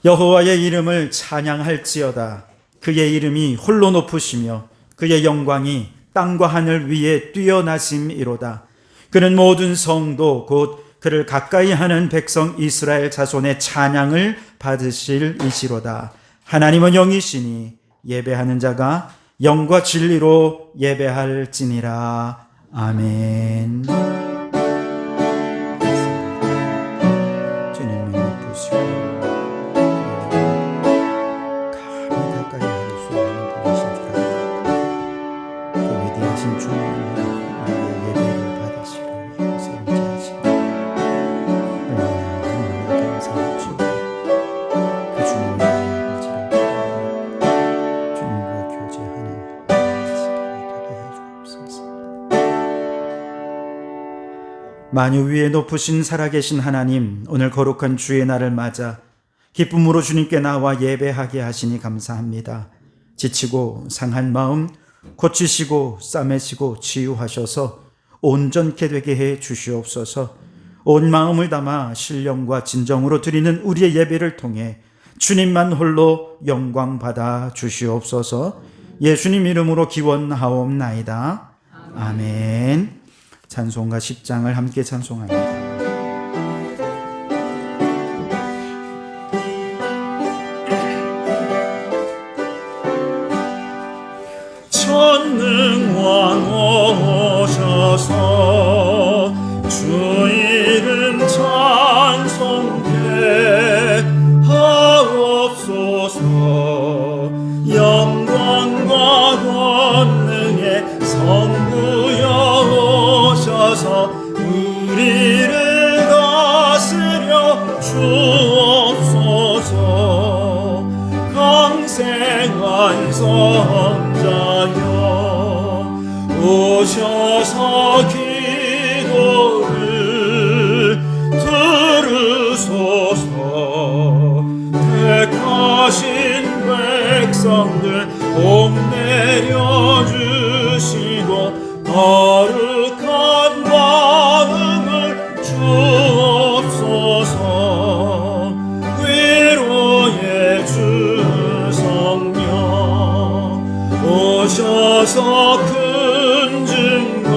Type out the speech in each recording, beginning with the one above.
여호와의 이름을 찬양할지어다. 그의 이름이 홀로 높으시며 그의 영광이 땅과 하늘 위에 뛰어나심이로다. 그는 모든 성도 곧 그를 가까이 하는 백성 이스라엘 자손의 찬양을 받으실 이시로다. 하나님은 영이시니 예배하는 자가 영과 진리로 예배할지니라. 아멘. 주님을 높으시고 감히 가까이 할 수 없는 분이신 줄 알고 그 위대하신 주님을 예배를 받으시기 위해서 존재하시니 얼마나 감사하죠. 그 주님의 아버지를 주님과 교제하는 되게 해주옵소서. 만유 위에 높으신 살아계신 하나님, 오늘 거룩한 주의 날을 맞아 기쁨으로 주님께 나와 예배하게 하시니 감사합니다. 지치고 상한 마음 고치시고 싸매시고 치유하셔서 온전케 되게 해 주시옵소서. 온 마음을 담아 신령과 진정으로 드리는 우리의 예배를 통해 주님만 홀로 영광 받아 주시옵소서. 예수님 이름으로 기원하옵나이다. 아멘. 찬송가 10장을 함께 찬송합니다. 전능왕 오셔서 주 이름 찬송케 하옵소서. 영광과 권능의 성부여 오셔서 우리를 다스려 주옵소서. 강생한 성자여 오셔서 기도를 들으소서. 택하신 백성들 복 내려주시고 거룩한 마음을 주옵소서. 위로의 주 성령 오셔서 큰 증거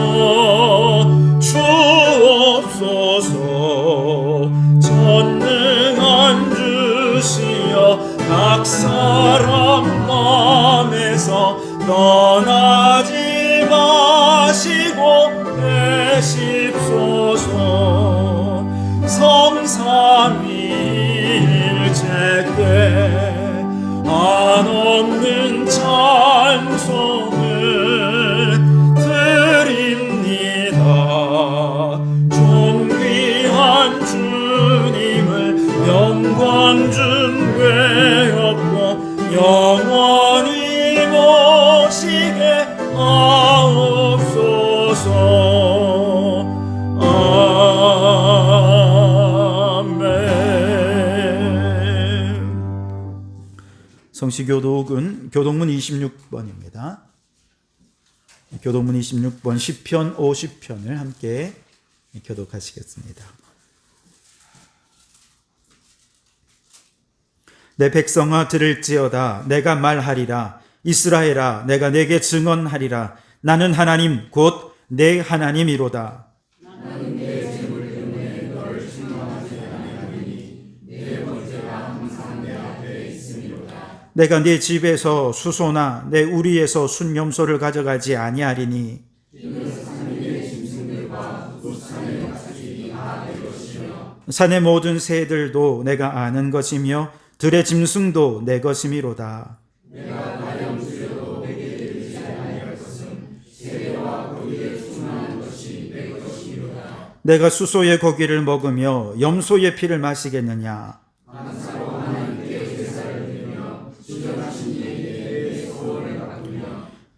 주옵소서. 전능한 주시여 각 사람 맘에서 떠나지 마시고 계십소서. 성삼위일체께 한없는 찬송을 드립니다. 존귀한 주님을 영광 중배였고 영원히 모시게 하옵소서. 아멘. 성시교독은 교독문 26번입니다. 교독문 26번 시편 50편을 함께 교독하시겠습니다. 내 백성아 들을지어다. 내가 말하리라. 이스라엘아 내가 내게 증언하리라. 나는 하나님 곧 내 하나님이로다. 나는 내 재물 때문에 너를 증언하지 아니하리니 내 번제가 항상 내 앞에 있음이로다. 내가 네 집에서 수소나 내 우리에서 순염소를 가져가지 아니하리니 산의 모든 새들도 내가 아는 것이며 들의 짐승도 내 것이미로다. 내가 가령주여도 내게 이르지 아니할 것은 세계와 거기에 충만한 것이 내 것이미로다. 내가 수소의 고기를 먹으며 염소의 피를 마시겠느냐. 만사로 하나님께 제사를 드리며 주전하신 이에게 소원을 바꾸며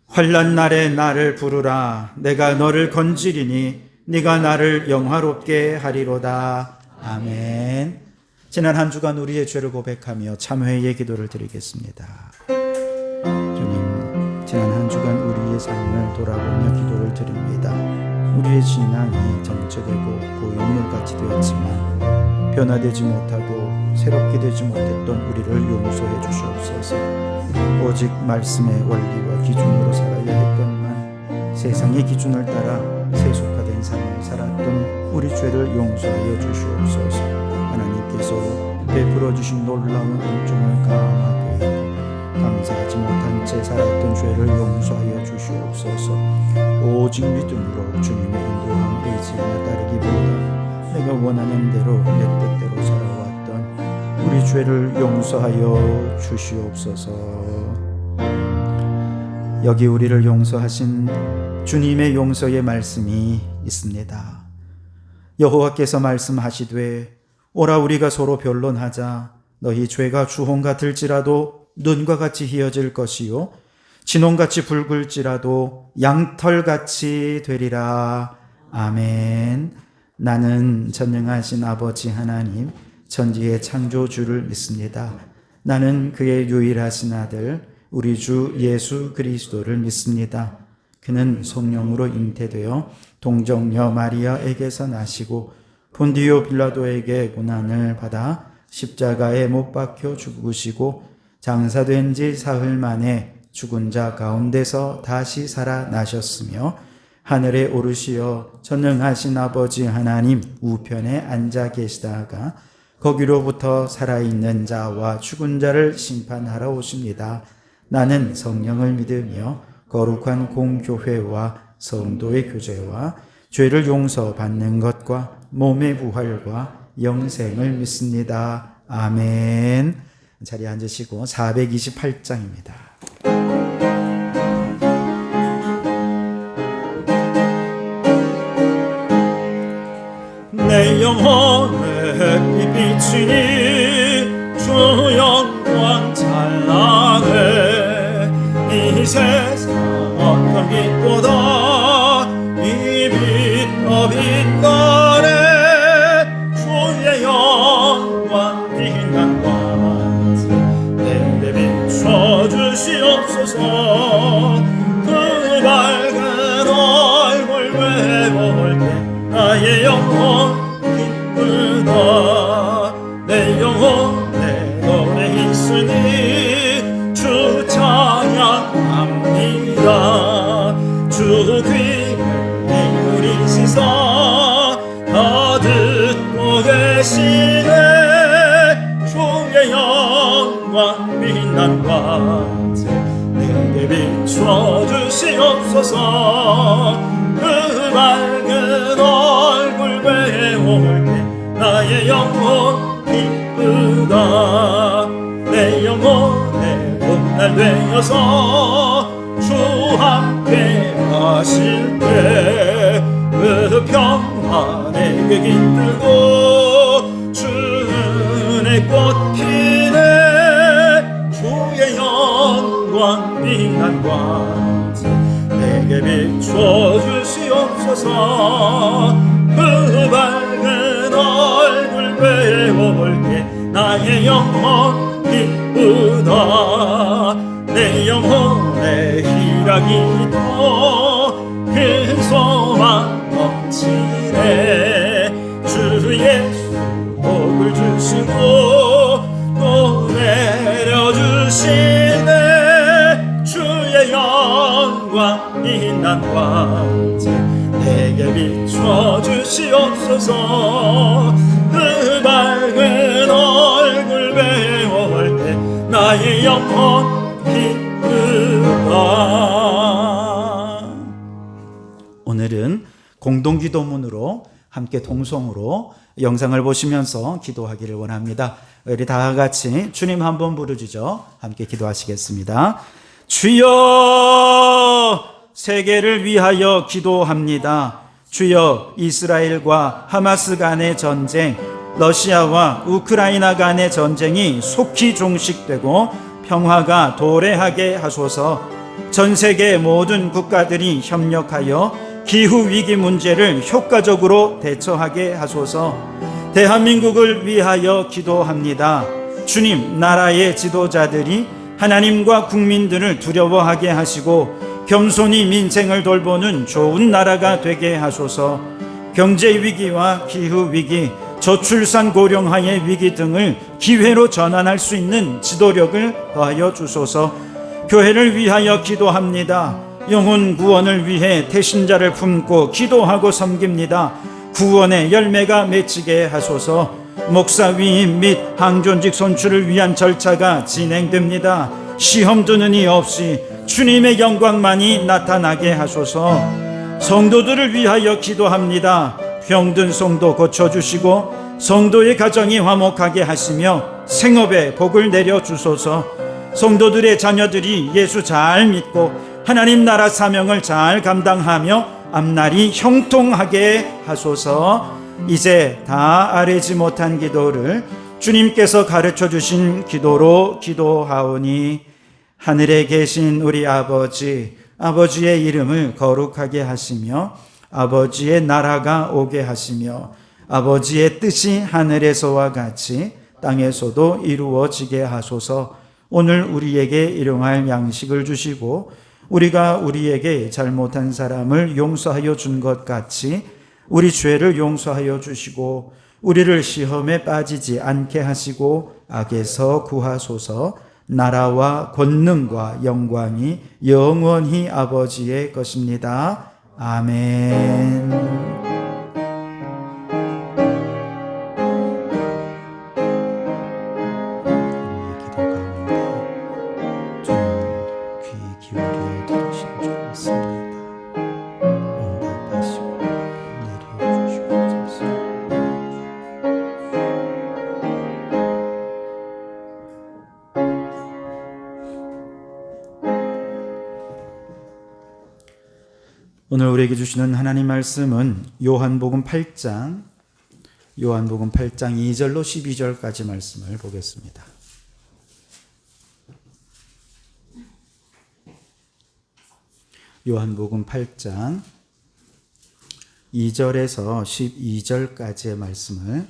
환난 날에 나를 부르라. 내가 너를 건지리니 네가 나를 영화롭게 하리로다. 아멘. 지난 한 주간 우리의 죄를 고백하며 참회의 기도를 드리겠습니다. 주님, 지난 한 주간 우리의 삶을 돌아보며 기도를 드립니다. 우리의 신앙이 정체되고 고인물같이 되었지만 변화되지 못하고 새롭게 되지 못했던 우리를 용서해 주시옵소서. 오직 말씀의 원리와 기준으로 살아야 했건만 세상의 기준을 따라 세속화된 삶을 살았던 우리 죄를 용서하여 주시옵소서. 하나님께서 베풀어 주신 놀라운 은총을 감화되고 감사하지 못한 채 살았던 죄를 용서하여 주시옵소서. 오직 믿음으로 주님의 인도함 의지를 따르기보다 내가 원하는 대로 내 뜻대로 살아왔던 우리 죄를 용서하여 주시옵소서. 여기 우리를 용서하신 주님의 용서의 말씀이 있습니다. 여호와께서 말씀하시되 오라 우리가 서로 변론하자. 너희 죄가 주홍 같을지라도 눈과 같이 희어질 것이요 진홍같이 붉을지라도 양털같이 되리라. 아멘. 나는 전능하신 아버지 하나님 천지의 창조주를 믿습니다. 나는 그의 유일하신 아들 우리 주 예수 그리스도를 믿습니다. 그는 성령으로 잉태되어 동정녀 마리아에게서 나시고 본디오 빌라도에게 고난을 받아 십자가에 못 박혀 죽으시고 장사된 지 사흘 만에 죽은 자 가운데서 다시 살아나셨으며 하늘에 오르시어 전능하신 아버지 하나님 우편에 앉아 계시다가 거기로부터 살아있는 자와 죽은 자를 심판하러 오십니다. 나는 성령을 믿으며 거룩한 공교회와 성도의 교제와 죄를 용서받는 것과 몸의 부활과 영생을 믿습니다. 아멘. 자리에 앉으시고 428장입니다. 내 영혼에 햇빛 비치니 주 영광 찬란해. 이 세상 어떤 빛보다 이 빛 더 빛나네. 주의 영광 빛난 광채 내게 비춰주시옵소서. 그 밝은 얼굴 외워볼 때 나의 영혼 기쁘다. 내 영혼에 노래 있으니 주 찬양합니다. 주 귀를 기울이시사 다 듣고 계시네. 주의 영광 빛난 광채 내게 비춰주시옵소서. 그 밝은 얼굴 배워볼 때 나의 영혼 기쁘다. 내 영혼의 봄날 되어서 주 함께 하실 때 그 평화 내게 깃들고 주 은혜 꽃 피네. 주의 영광 빛난 광채 내게 비춰주시옵소서. 그 밝은 얼굴 배워볼 때 나의 영혼 기쁘다. 내 영혼에 희락이 있고 큰 소망 넘치네. 주 예수 복을 주시고 또 내려주시네. 주의 영광 빛난 광채 내게 비춰주시옵소서. 그 밝은 얼굴 배워볼 때 나의 영혼 기쁘다. 오늘은 공동기도문으로 함께 동성으로 영상을 보시면서 기도하기를 원합니다. 우리 다 같이 주님 한번 부르짖어 함께 기도하시겠습니다. 주여, 세계를 위하여 기도합니다. 주여, 이스라엘과 하마스 간의 전쟁, 러시아와 우크라이나 간의 전쟁이 속히 종식되고 평화가 도래하게 하소서. 전 세계 모든 국가들이 협력하여 기후위기 문제를 효과적으로 대처하게 하소서. 대한민국을 위하여 기도합니다. 주님, 나라의 지도자들이 하나님과 국민들을 두려워하게 하시고 겸손히 민생을 돌보는 좋은 나라가 되게 하소서. 경제위기와 기후위기, 저출산 고령화의 위기 등을 기회로 전환할 수 있는 지도력을 더하여 주소서. 교회를 위하여 기도합니다. 영혼 구원을 위해 태신자를 품고 기도하고 섬깁니다. 구원의 열매가 맺히게 하소서. 목사 위임 및 항존직 선출을 위한 절차가 진행됩니다. 시험 두는 이 없이 주님의 영광만이 나타나게 하소서. 성도들을 위하여 기도합니다. 병든 성도 고쳐주시고 성도의 가정이 화목하게 하시며 생업에 복을 내려주소서. 성도들의 자녀들이 예수 잘 믿고 하나님 나라 사명을 잘 감당하며 앞날이 형통하게 하소서. 이제 다 아뢰지 못한 기도를 주님께서 가르쳐 주신 기도로 기도하오니, 하늘에 계신 우리 아버지, 아버지의 이름을 거룩하게 하시며 아버지의 나라가 오게 하시며 아버지의 뜻이 하늘에서와 같이 땅에서도 이루어지게 하소서. 오늘 우리에게 일용할 양식을 주시고 우리가 우리에게 잘못한 사람을 용서하여 준 것 같이 우리 죄를 용서하여 주시고 우리를 시험에 빠지지 않게 하시고 악에서 구하소서. 나라와 권능과 영광이 영원히 아버지의 것입니다. 아멘. 오늘 우리에게 주시는 하나님 말씀은 요한복음 8장 2절로 12절까지 말씀을 보겠습니다. 요한복음 8장 2절에서 12절까지의 말씀을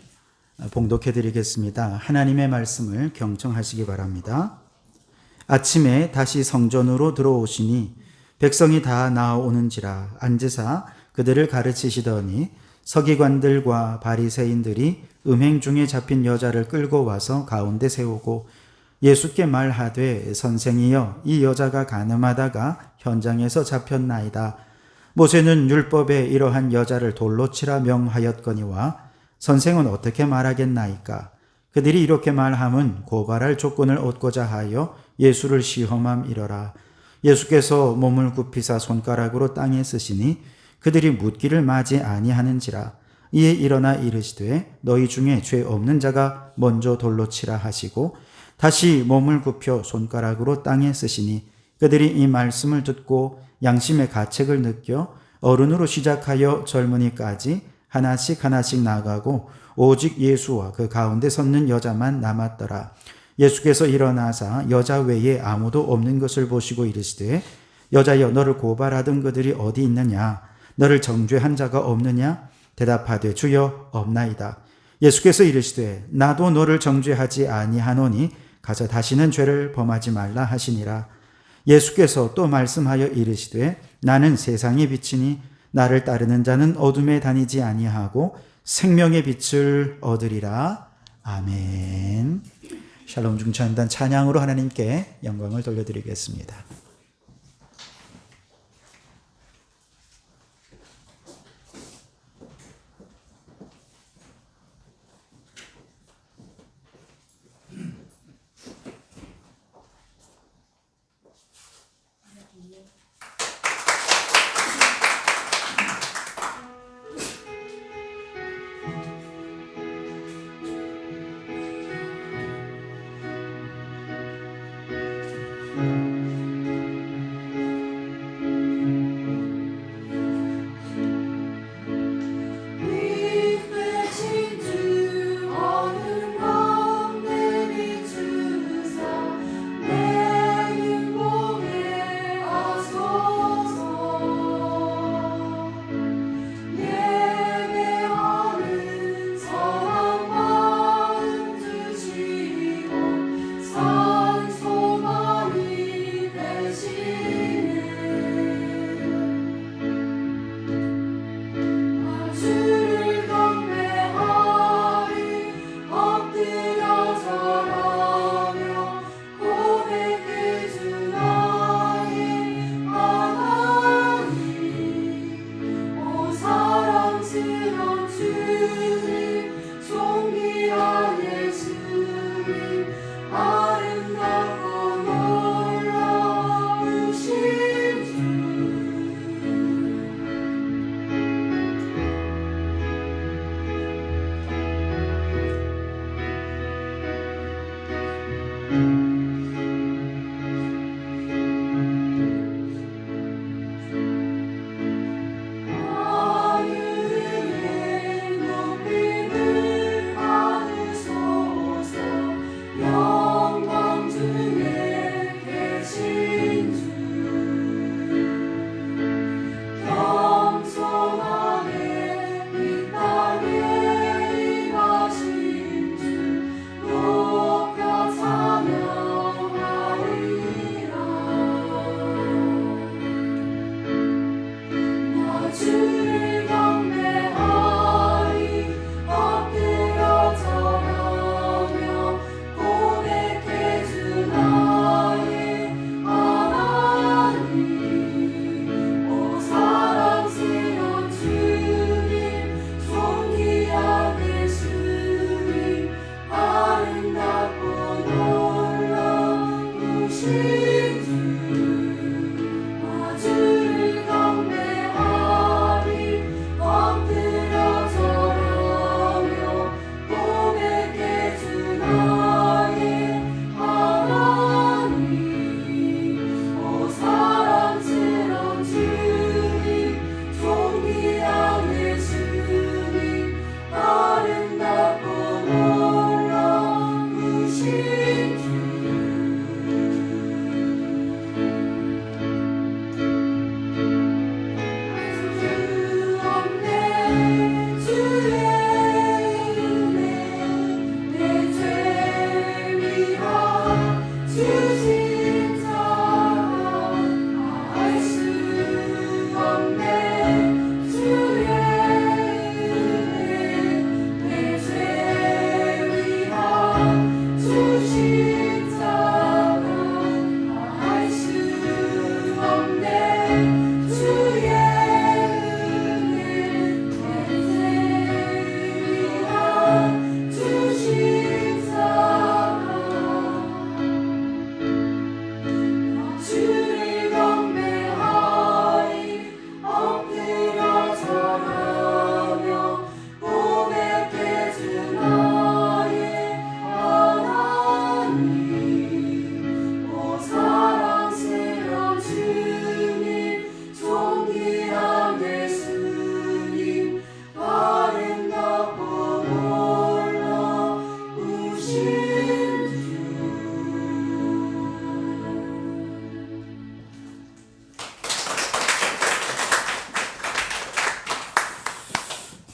봉독해 드리겠습니다. 하나님의 말씀을 경청하시기 바랍니다. 아침에 다시 성전으로 들어오시니 백성이 다 나아오는지라 앉으사 그들을 가르치시더니 서기관들과 바리새인들이 음행 중에 잡힌 여자를 끌고 와서 가운데 세우고 예수께 말하되, 선생이여, 이 여자가 간음하다가 현장에서 잡혔나이다. 모세는 율법에 이러한 여자를 돌로 치라 명하였거니와 선생은 어떻게 말하겠나이까? 그들이 이렇게 말함은 고발할 조건을 얻고자 하여 예수를 시험함이러라. 예수께서 몸을 굽히사 손가락으로 땅에 쓰시니 그들이 묻기를 마지 아니하는지라. 이에 일어나 이르시되, 너희 중에 죄 없는 자가 먼저 돌로 치라 하시고 다시 몸을 굽혀 손가락으로 땅에 쓰시니 그들이 이 말씀을 듣고 양심의 가책을 느껴 어른으로 시작하여 젊은이까지 하나씩 나가고 오직 예수와 그 가운데 섰는 여자만 남았더라. 예수께서 일어나사 여자 외에 아무도 없는 것을 보시고 이르시되, 여자여, 너를 고발하던 그들이 어디 있느냐? 너를 정죄한 자가 없느냐? 대답하되, 주여, 없나이다. 예수께서 이르시되, 나도 너를 정죄하지 아니하노니 가서 다시는 죄를 범하지 말라 하시니라. 예수께서 또 말씀하여 이르시되, 나는 세상의 빛이니 나를 따르는 자는 어둠에 다니지 아니하고 생명의 빛을 얻으리라. 아멘. 샬롬 중창단 찬양으로 하나님께 영광을 돌려드리겠습니다.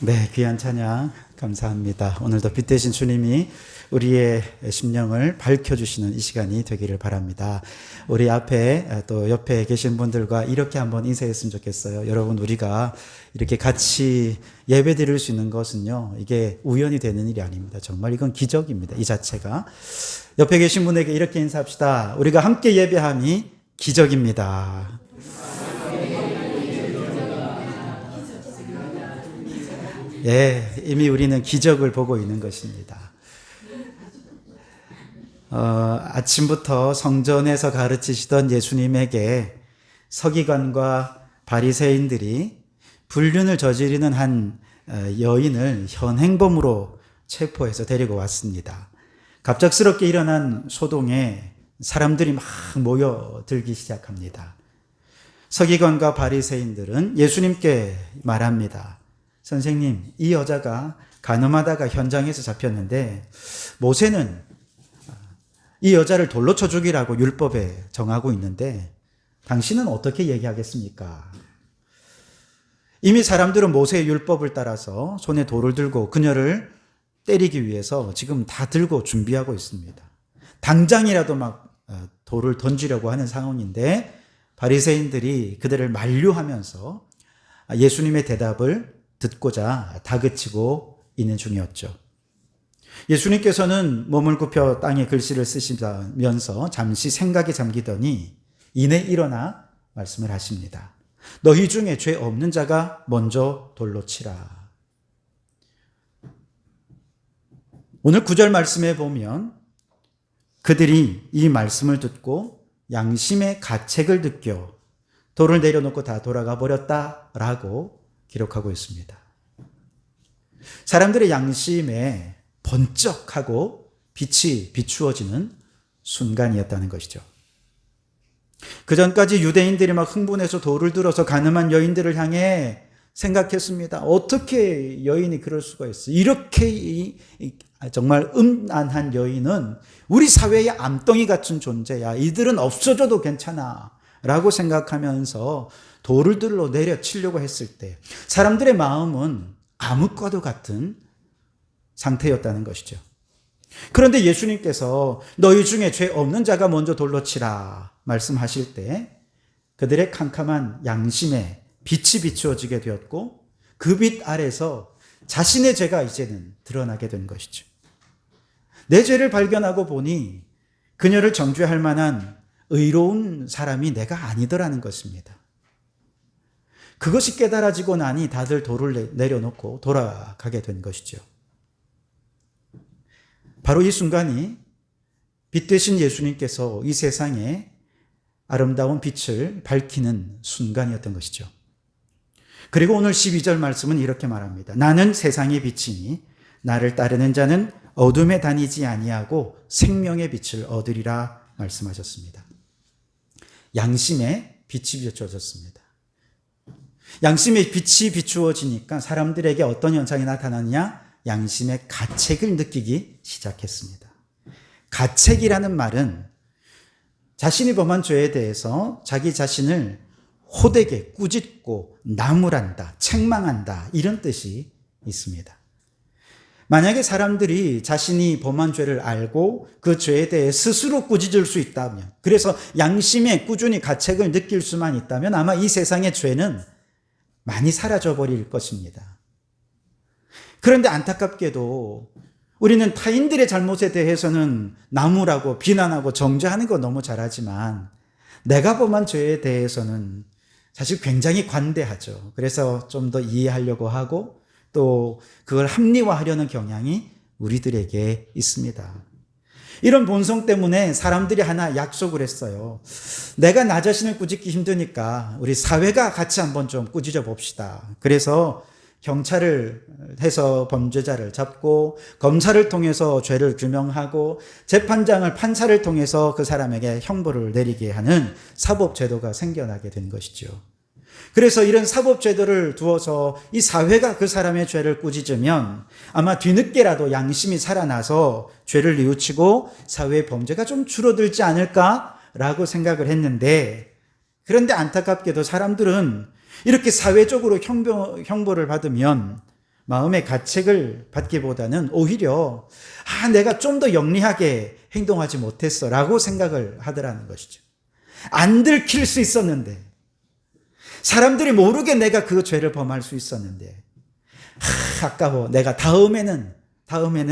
네, 귀한 찬양 감사합니다. 오늘도 빛 대신 주님이 우리의 심령을 밝혀주시는 이 시간이 되기를 바랍니다. 우리 앞에 또 옆에 계신 분들과 이렇게 한번 인사했으면 좋겠어요. 여러분, 우리가 이렇게 같이 예배 드릴 수 있는 것은요, 이게 우연이 되는 일이 아닙니다. 정말 이건 기적입니다. 이 자체가. 옆에 계신 분에게 이렇게 인사합시다. 우리가 함께 예배함이 기적입니다. 예, 이미 우리는 기적을 보고 있는 것입니다. 아침부터 성전에서 가르치시던 예수님에게 서기관과 바리새인들이 불륜을 저지르는 한 여인을 현행범으로 체포해서 데리고 왔습니다. 갑작스럽게 일어난 소동에 사람들이 막 모여들기 시작합니다. 서기관과 바리새인들은 예수님께 말합니다. 선생님, 이 여자가 간음하다가 현장에서 잡혔는데 모세는 이 여자를 돌로 쳐 죽이라고 율법에 정하고 있는데 당신은 어떻게 얘기하겠습니까? 이미 사람들은 모세의 율법을 따라서 손에 돌을 들고 그녀를 때리기 위해서 지금 다 들고 준비하고 있습니다. 당장이라도 막 돌을 던지려고 하는 상황인데 바리새인들이 그들을 만류하면서 예수님의 대답을 듣고자 다그치고 있는 중이었죠. 예수님께서는 몸을 굽혀 땅에 글씨를 쓰시면서 잠시 생각에 잠기더니 이내 일어나 말씀을 하십니다. 너희 중에 죄 없는 자가 먼저 돌로 치라. 오늘 9절 말씀에 보면 그들이 이 말씀을 듣고 양심의 가책을 느껴 돌을 내려놓고 다 돌아가 버렸다라고 기록하고 있습니다. 사람들의 양심에 번쩍하고 빛이 비추어지는 순간이었다는 것이죠. 그 전까지 유대인들이 막 흥분해서 돌을 들어서 가늠한 여인들을 향해 생각했습니다. 어떻게 여인이 그럴 수가 있어? 이렇게 정말 음란한 여인은 우리 사회의 암덩이 같은 존재야. 이들은 없어져도 괜찮아. 라고 생각하면서 돌을 들러 내려치려고 했을 때 사람들의 마음은 암흑과도 같은 상태였다는 것이죠. 그런데 예수님께서 너희 중에 죄 없는 자가 먼저 돌로 치라 말씀하실 때 그들의 캄캄한 양심에 빛이 비추어지게 되었고 그 빛 아래서 자신의 죄가 이제는 드러나게 된 것이죠. 내 죄를 발견하고 보니 그녀를 정죄할 만한 의로운 사람이 내가 아니더라는 것입니다. 그것이 깨달아지고 나니 다들 돌을 내려놓고 돌아가게 된 것이죠. 바로 이 순간이 빛 되신 예수님께서 이 세상에 아름다운 빛을 밝히는 순간이었던 것이죠. 그리고 오늘 12절 말씀은 이렇게 말합니다. 나는 세상의 빛이니 나를 따르는 자는 어둠에 다니지 아니하고 생명의 빛을 얻으리라 말씀하셨습니다. 양심에 빛이 비추어졌습니다. 양심의 빛이 비추어지니까 사람들에게 어떤 현상이 나타나느냐? 양심의 가책을 느끼기 시작했습니다. 가책이라는 말은 자신이 범한 죄에 대해서 자기 자신을 호되게 꾸짖고 나무란다, 책망한다 이런 뜻이 있습니다. 만약에 사람들이 자신이 범한 죄를 알고 그 죄에 대해 스스로 꾸짖을 수 있다면, 그래서 양심에 꾸준히 가책을 느낄 수만 있다면 아마 이 세상의 죄는 많이 사라져버릴 것입니다. 그런데 안타깝게도 우리는 타인들의 잘못에 대해서는 나무라고 비난하고 정죄하는 거 너무 잘하지만 내가 범한 죄에 대해서는 사실 굉장히 관대하죠. 그래서 좀 더 이해하려고 하고 또 그걸 합리화하려는 경향이 우리들에게 있습니다. 이런 본성 때문에 사람들이 하나 약속을 했어요. 내가 나 자신을 꾸짖기 힘드니까 우리 사회가 같이 한번 좀 꾸짖어 봅시다. 그래서 경찰을 해서 범죄자를 잡고 검사를 통해서 죄를 규명하고 재판장을 판사를 통해서 그 사람에게 형벌을 내리게 하는 사법제도가 생겨나게 된 것이죠. 그래서 이런 사법제도를 두어서 이 사회가 그 사람의 죄를 꾸짖으면 아마 뒤늦게라도 양심이 살아나서 죄를 뉘우치고 사회의 범죄가 좀 줄어들지 않을까라고 생각을 했는데, 그런데 안타깝게도 사람들은 이렇게 사회적으로 형벌을 받으면 마음의 가책을 받기보다는 오히려 내가 좀 더 영리하게 행동하지 못했어 라고 생각을 하더라는 것이죠. 안 들킬 수 있었는데, 사람들이 모르게 내가 그 죄를 범할 수 있었는데, 아까워. 내가 다음에는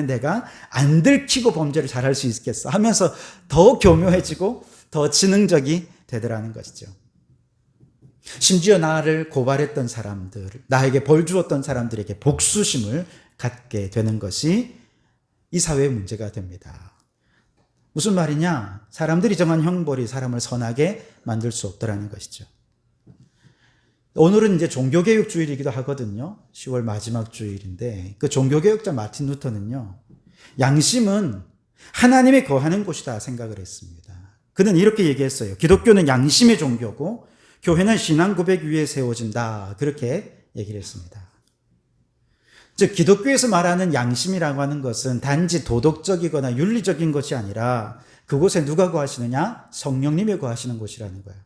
내가 안 들키고 범죄를 잘할 수 있겠어 하면서 더 교묘해지고 더 지능적이 되더라는 것이죠. 심지어 나를 고발했던 사람들, 나에게 벌 주었던 사람들에게 복수심을 갖게 되는 것이 이 사회의 문제가 됩니다. 무슨 말이냐? 사람들이 정한 형벌이 사람을 선하게 만들 수 없더라는 것이죠. 오늘은 이제 종교개혁 주일이기도 하거든요. 10월 마지막 주일인데, 그 종교개혁자 마틴 루터는요, 양심은 하나님이 거하는 곳이다 생각을 했습니다. 그는 이렇게 얘기했어요. 기독교는 양심의 종교고 교회는 신앙 고백 위에 세워진다. 그렇게 얘기를 했습니다. 즉 기독교에서 말하는 양심이라고 하는 것은 단지 도덕적이거나 윤리적인 것이 아니라 그곳에 누가 거하시느냐? 성령님이 거하시는 곳이라는 거예요.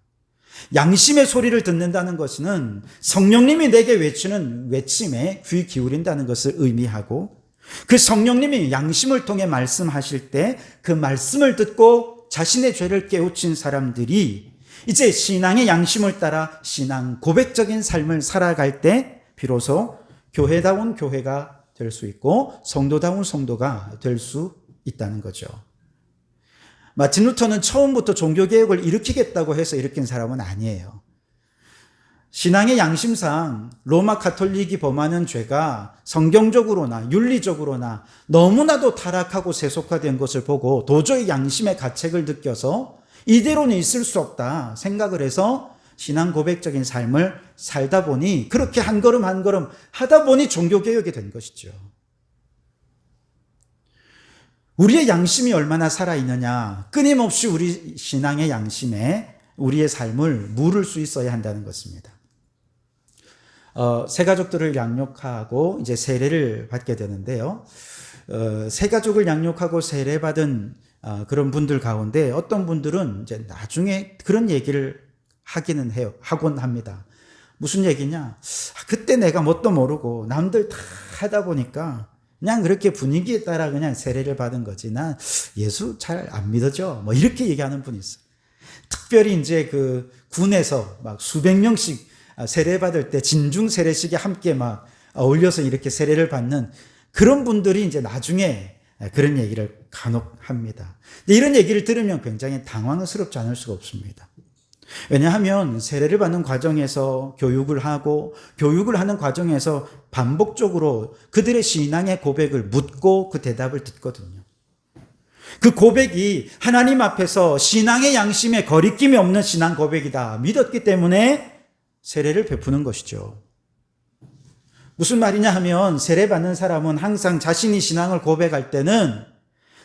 양심의 소리를 듣는다는 것은 성령님이 내게 외치는 외침에 귀 기울인다는 것을 의미하고, 그 성령님이 양심을 통해 말씀하실 때 그 말씀을 듣고 자신의 죄를 깨우친 사람들이 이제 신앙의 양심을 따라 신앙 고백적인 삶을 살아갈 때 비로소 교회다운 교회가 될 수 있고 성도다운 성도가 될 수 있다는 거죠. 마틴 루터는 처음부터 종교개혁을 일으키겠다고 해서 일으킨 사람은 아니에요. 신앙의 양심상 로마 가톨릭이 범하는 죄가 성경적으로나 윤리적으로나 너무나도 타락하고 세속화된 것을 보고 도저히 양심의 가책을 느껴서 이대로는 있을 수 없다 생각을 해서 신앙 고백적인 삶을 살다 보니, 그렇게 한 걸음 한 걸음 하다 보니 종교개혁이 된 것이죠. 우리의 양심이 얼마나 살아있느냐, 끊임없이 우리 신앙의 양심에 우리의 삶을 물을 수 있어야 한다는 것입니다. 새 가족들을 양육하고 이제 세례를 받게 되는데요. 새 가족을 양육하고 세례받은 그런 분들 가운데 어떤 분들은 이제 나중에 그런 얘기를 하기는 해요. 하곤 합니다. 무슨 얘기냐? 그때 내가 뭣도 모르고 남들 다 하다 보니까 그냥 그렇게 분위기에 따라 그냥 세례를 받은 거지. 난 예수 잘 안 믿어져. 뭐 이렇게 얘기하는 분이 있어요. 특별히 이제 그 군에서 막 수백 명씩 세례받을 때 진중 세례식에 함께 막 어울려서 이렇게 세례를 받는 그런 분들이 이제 나중에 그런 얘기를 간혹 합니다. 근데 이런 얘기를 들으면 굉장히 당황스럽지 않을 수가 없습니다. 왜냐하면 세례를 받는 과정에서 교육을 하고 교육을 하는 과정에서 반복적으로 그들의 신앙의 고백을 묻고 그 대답을 듣거든요. 그 고백이 하나님 앞에서 신앙의 양심에 거리낌이 없는 신앙 고백이다 믿었기 때문에 세례를 베푸는 것이죠. 무슨 말이냐 하면 세례 받는 사람은 항상 자신이 신앙을 고백할 때는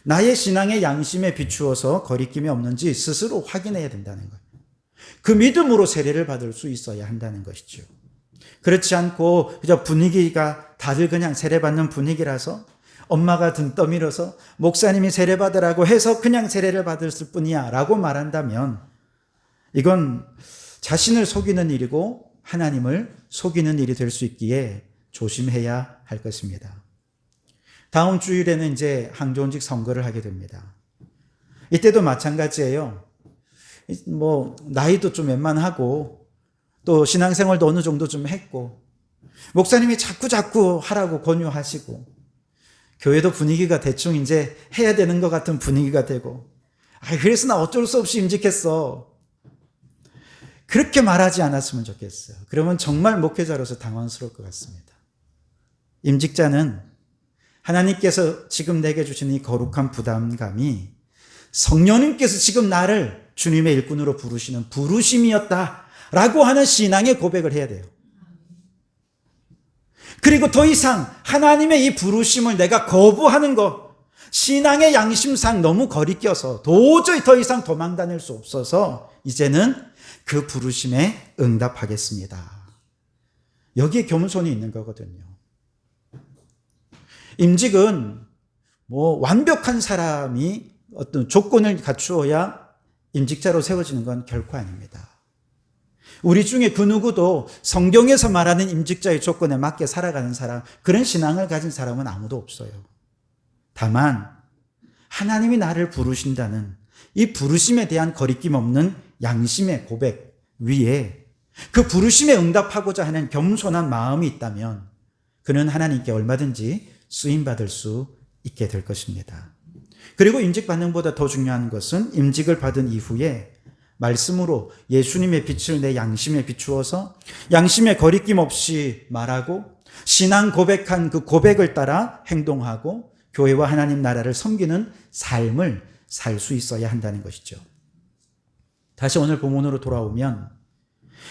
나의 신앙의 양심에 비추어서 거리낌이 없는지 스스로 확인해야 된다는 거예요. 그 믿음으로 세례를 받을 수 있어야 한다는 것이죠. 그렇지 않고 그저 분위기가 다들 그냥 세례받는 분위기라서 엄마가 등 떠밀어서 목사님이 세례받으라고 해서 그냥 세례를 받을 뿐이야 라고 말한다면 이건 자신을 속이는 일이고 하나님을 속이는 일이 될 수 있기에 조심해야 할 것입니다. 다음 주일에는 이제 항존직 선거를 하게 됩니다. 이때도 마찬가지예요. 뭐 나이도 좀 웬만하고 또 신앙생활도 어느 정도 좀 했고 목사님이 자꾸 하라고 권유하시고 교회도 분위기가 대충 이제 해야 되는 것 같은 분위기가 되고 그래서 나 어쩔 수 없이 임직했어. 그렇게 말하지 않았으면 좋겠어요. 그러면 정말 목회자로서 당황스러울 것 같습니다. 임직자는 하나님께서 지금 내게 주신 이 거룩한 부담감이 성령님께서 지금 나를 주님의 일꾼으로 부르시는 부르심이었다라고 하는 신앙의 고백을 해야 돼요. 그리고 더 이상 하나님의 이 부르심을 내가 거부하는 것, 신앙의 양심상 너무 거리껴서 도저히 더 이상 도망 다닐 수 없어서 이제는 그 부르심에 응답하겠습니다. 여기에 겸손이 있는 거거든요. 임직은 뭐 완벽한 사람이 어떤 조건을 갖추어야 임직자로 세워지는 건 결코 아닙니다. 우리 중에 그 누구도 성경에서 말하는 임직자의 조건에 맞게 살아가는 사람, 그런 신앙을 가진 사람은 아무도 없어요. 다만 하나님이 나를 부르신다는 이 부르심에 대한 거리낌 없는 양심의 고백 위에 그 부르심에 응답하고자 하는 겸손한 마음이 있다면 그는 하나님께 얼마든지 쓰임받을 수 있게 될 것입니다. 그리고 임직 반응보다 더 중요한 것은 임직을 받은 이후에 말씀으로 예수님의 빛을 내 양심에 비추어서 양심에 거리낌 없이 말하고 신앙 고백한 그 고백을 따라 행동하고 교회와 하나님 나라를 섬기는 삶을 살 수 있어야 한다는 것이죠. 다시 오늘 본문으로 돌아오면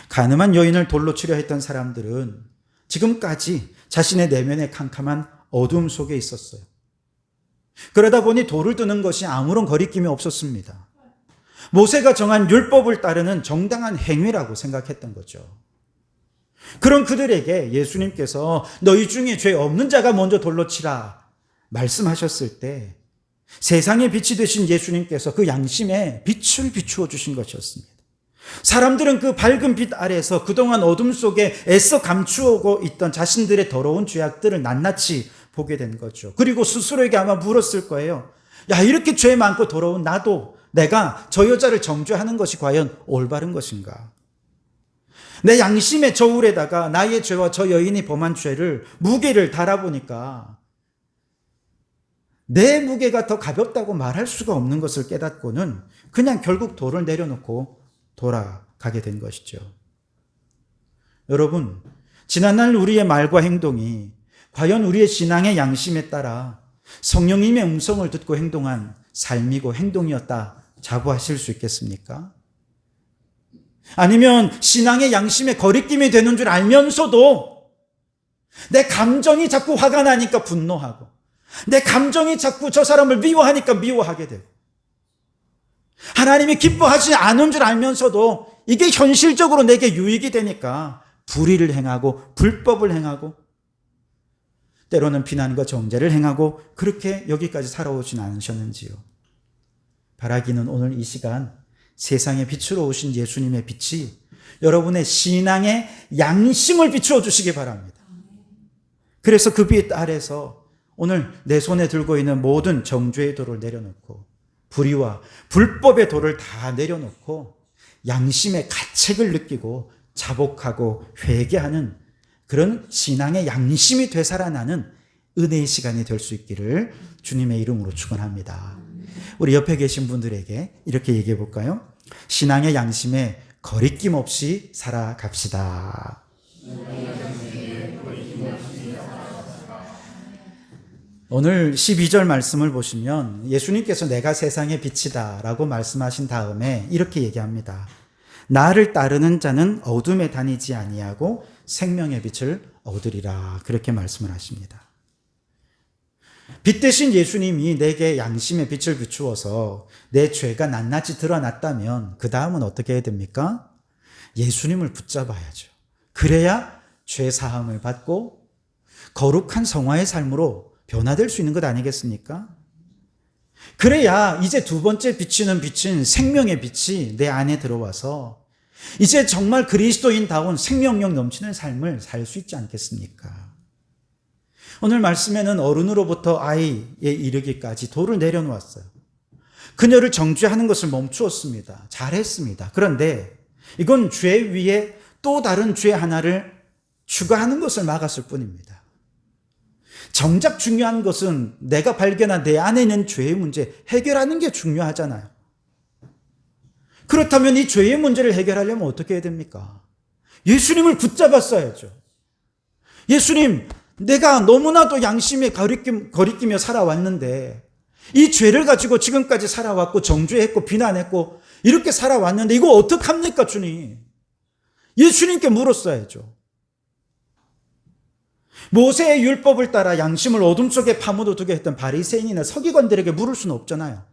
가늠한 여인을 돌로 치려 했던 사람들은 지금까지 자신의 내면의 캄캄한 어둠 속에 있었어요. 그러다 보니 돌을 드는 것이 아무런 거리낌이 없었습니다. 모세가 정한 율법을 따르는 정당한 행위라고 생각했던 거죠. 그런 그들에게 예수님께서 너희 중에 죄 없는 자가 먼저 돌로 치라 말씀하셨을 때 세상의 빛이 되신 예수님께서 그 양심에 빛을 비추어 주신 것이었습니다. 사람들은 그 밝은 빛 아래에서 그동안 어둠 속에 애써 감추고 있던 자신들의 더러운 죄악들을 낱낱이 보게 된 거죠. 그리고 스스로에게 아마 물었을 거예요. 야, 이렇게 죄 많고 더러운 나도 내가 저 여자를 정죄하는 것이 과연 올바른 것인가? 내 양심의 저울에다가 나의 죄와 저 여인이 범한 죄를 무게를 달아보니까 내 무게가 더 가볍다고 말할 수가 없는 것을 깨닫고는 그냥 결국 돌을 내려놓고 돌아가게 된 것이죠. 여러분, 지난날 우리의 말과 행동이 과연 우리의 신앙의 양심에 따라 성령님의 음성을 듣고 행동한 삶이고 행동이었다 자부하실 수 있겠습니까? 아니면 신앙의 양심에 거리낌이 되는 줄 알면서도 내 감정이 자꾸 화가 나니까 분노하고 내 감정이 자꾸 저 사람을 미워하니까 미워하게 되고 하나님이 기뻐하지 않은 줄 알면서도 이게 현실적으로 내게 유익이 되니까 불의를 행하고 불법을 행하고 때로는 비난과 정죄를 행하고 그렇게 여기까지 살아오진 않으셨는지요. 바라기는 오늘 이 시간 세상의 빛으로 오신 예수님의 빛이 여러분의 신앙의 양심을 비추어 주시기 바랍니다. 그래서 그 빛 아래서 오늘 내 손에 들고 있는 모든 정죄의 돌을 내려놓고 불의와 불법의 돌을 다 내려놓고 양심의 가책을 느끼고 자복하고 회개하는 그런 신앙의 양심이 되살아나는 은혜의 시간이 될 수 있기를 주님의 이름으로 축원합니다. 우리 옆에 계신 분들에게 이렇게 얘기해 볼까요? 신앙의 양심에 거리낌 없이 살아갑시다. 오늘 12절 말씀을 보시면 예수님께서 내가 세상의 빛이다 라고 말씀하신 다음에 이렇게 얘기합니다. 나를 따르는 자는 어둠에 다니지 아니하고 생명의 빛을 얻으리라. 그렇게 말씀을 하십니다. 빛 대신 예수님이 내게 양심의 빛을 비추어서 내 죄가 낱낱이 드러났다면 그 다음은 어떻게 해야 됩니까? 예수님을 붙잡아야죠. 그래야 죄 사함을 받고 거룩한 성화의 삶으로 변화될 수 있는 것 아니겠습니까? 그래야 이제 두 번째 비치는 빛인 생명의 빛이 내 안에 들어와서 이제 정말 그리스도인다운 생명력 넘치는 삶을 살 수 있지 않겠습니까? 오늘 말씀에는 어른으로부터 아이에 이르기까지 돌을 내려놓았어요. 그녀를 정죄하는 것을 멈추었습니다. 잘했습니다. 그런데 이건 죄 위에 또 다른 죄 하나를 추가하는 것을 막았을 뿐입니다. 정작 중요한 것은 내가 발견한 내 안에 있는 죄의 문제 해결하는 게 중요하잖아요. 그렇다면 이 죄의 문제를 해결하려면 어떻게 해야 됩니까? 예수님을 붙잡았어야죠. 예수님, 내가 너무나도 양심에 거리끼며 살아왔는데 이 죄를 가지고 지금까지 살아왔고 정죄했고 비난했고 이렇게 살아왔는데 이거 어떡합니까 주님? 예수님께 물었어야죠. 모세의 율법을 따라 양심을 어둠 속에 파묻어두게 했던 바리새인이나 서기관들에게 물을 수는 없잖아요.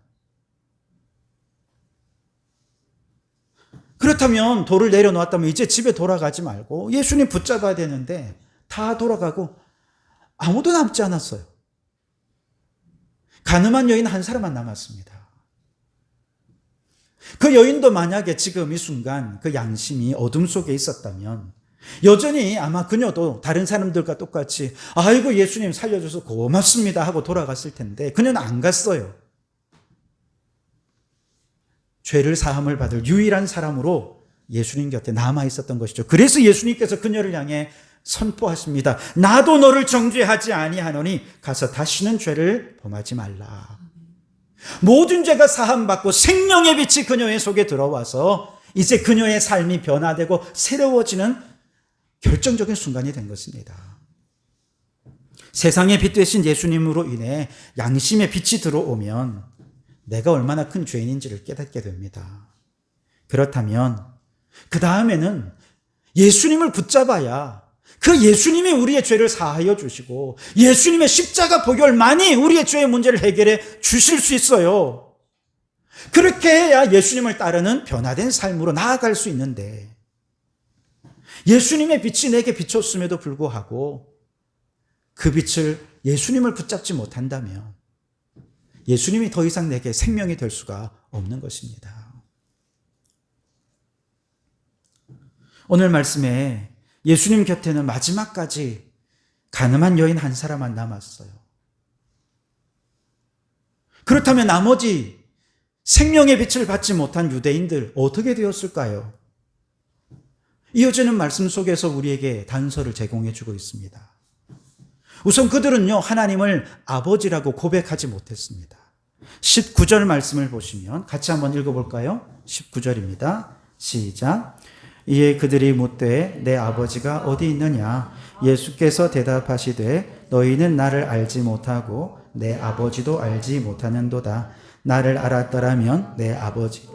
그렇다면 돌을 내려놓았다면 이제 집에 돌아가지 말고 예수님 붙잡아야 되는데 다 돌아가고 아무도 남지 않았어요. 가늠한 여인 한 사람만 남았습니다. 그 여인도 만약에 지금 이 순간 그 양심이 어둠 속에 있었다면 여전히 아마 그녀도 다른 사람들과 똑같이 아이고 예수님 살려줘서 고맙습니다 하고 돌아갔을 텐데 그녀는 안 갔어요. 죄를 사함을 받을 유일한 사람으로 예수님 곁에 남아 있었던 것이죠. 그래서 예수님께서 그녀를 향해 선포하십니다. 나도 너를 정죄하지 아니하노니 가서 다시는 죄를 범하지 말라. 모든 죄가 사함받고 생명의 빛이 그녀의 속에 들어와서 이제 그녀의 삶이 변화되고 새로워지는 결정적인 순간이 된 것입니다. 세상의 빛 되신 예수님으로 인해 양심의 빛이 들어오면 내가 얼마나 큰 죄인인지를 깨닫게 됩니다. 그렇다면 그 다음에는 예수님을 붙잡아야 그 예수님이 우리의 죄를 사하여 주시고 예수님의 십자가 보혈만이 우리의 죄의 문제를 해결해 주실 수 있어요. 그렇게 해야 예수님을 따르는 변화된 삶으로 나아갈 수 있는데 예수님의 빛이 내게 비쳤음에도 불구하고 그 빛을 예수님을 붙잡지 못한다면 예수님이 더 이상 내게 생명이 될 수가 없는 것입니다. 오늘 말씀에 예수님 곁에는 마지막까지 가늠한 여인 한 사람만 남았어요. 그렇다면 나머지 생명의 빛을 받지 못한 유대인들 어떻게 되었을까요? 이어지는 말씀 속에서 우리에게 단서를 제공해 주고 있습니다. 우선 그들은요, 하나님을 아버지라고 고백하지 못했습니다. 19절 말씀을 보시면 같이 한번 읽어볼까요? 19절입니다. 시작. 이에 그들이 묻되 내 아버지가 어디 있느냐? 예수께서 대답하시되 너희는 나를 알지 못하고 내 아버지도 알지 못하는도다. 나를 알았더라면 내 아버지.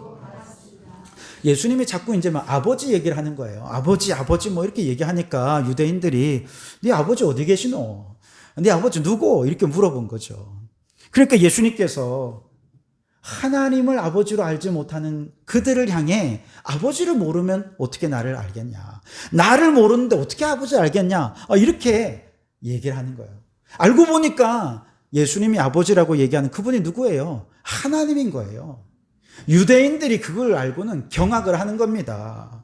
예수님이 자꾸 이제 막 아버지 얘기를 하는 거예요. 아버지 뭐 이렇게 얘기하니까 유대인들이 네 아버지 어디 계시노? 네 아버지 누구? 이렇게 물어본 거죠. 그러니까 예수님께서 하나님을 아버지로 알지 못하는 그들을 향해 아버지를 모르면 어떻게 나를 알겠냐? 나를 모르는데 어떻게 아버지를 알겠냐? 이렇게 얘기를 하는 거예요. 알고 보니까 예수님이 아버지라고 얘기하는 그분이 누구예요? 하나님인 거예요. 유대인들이 그걸 알고는 경악을 하는 겁니다.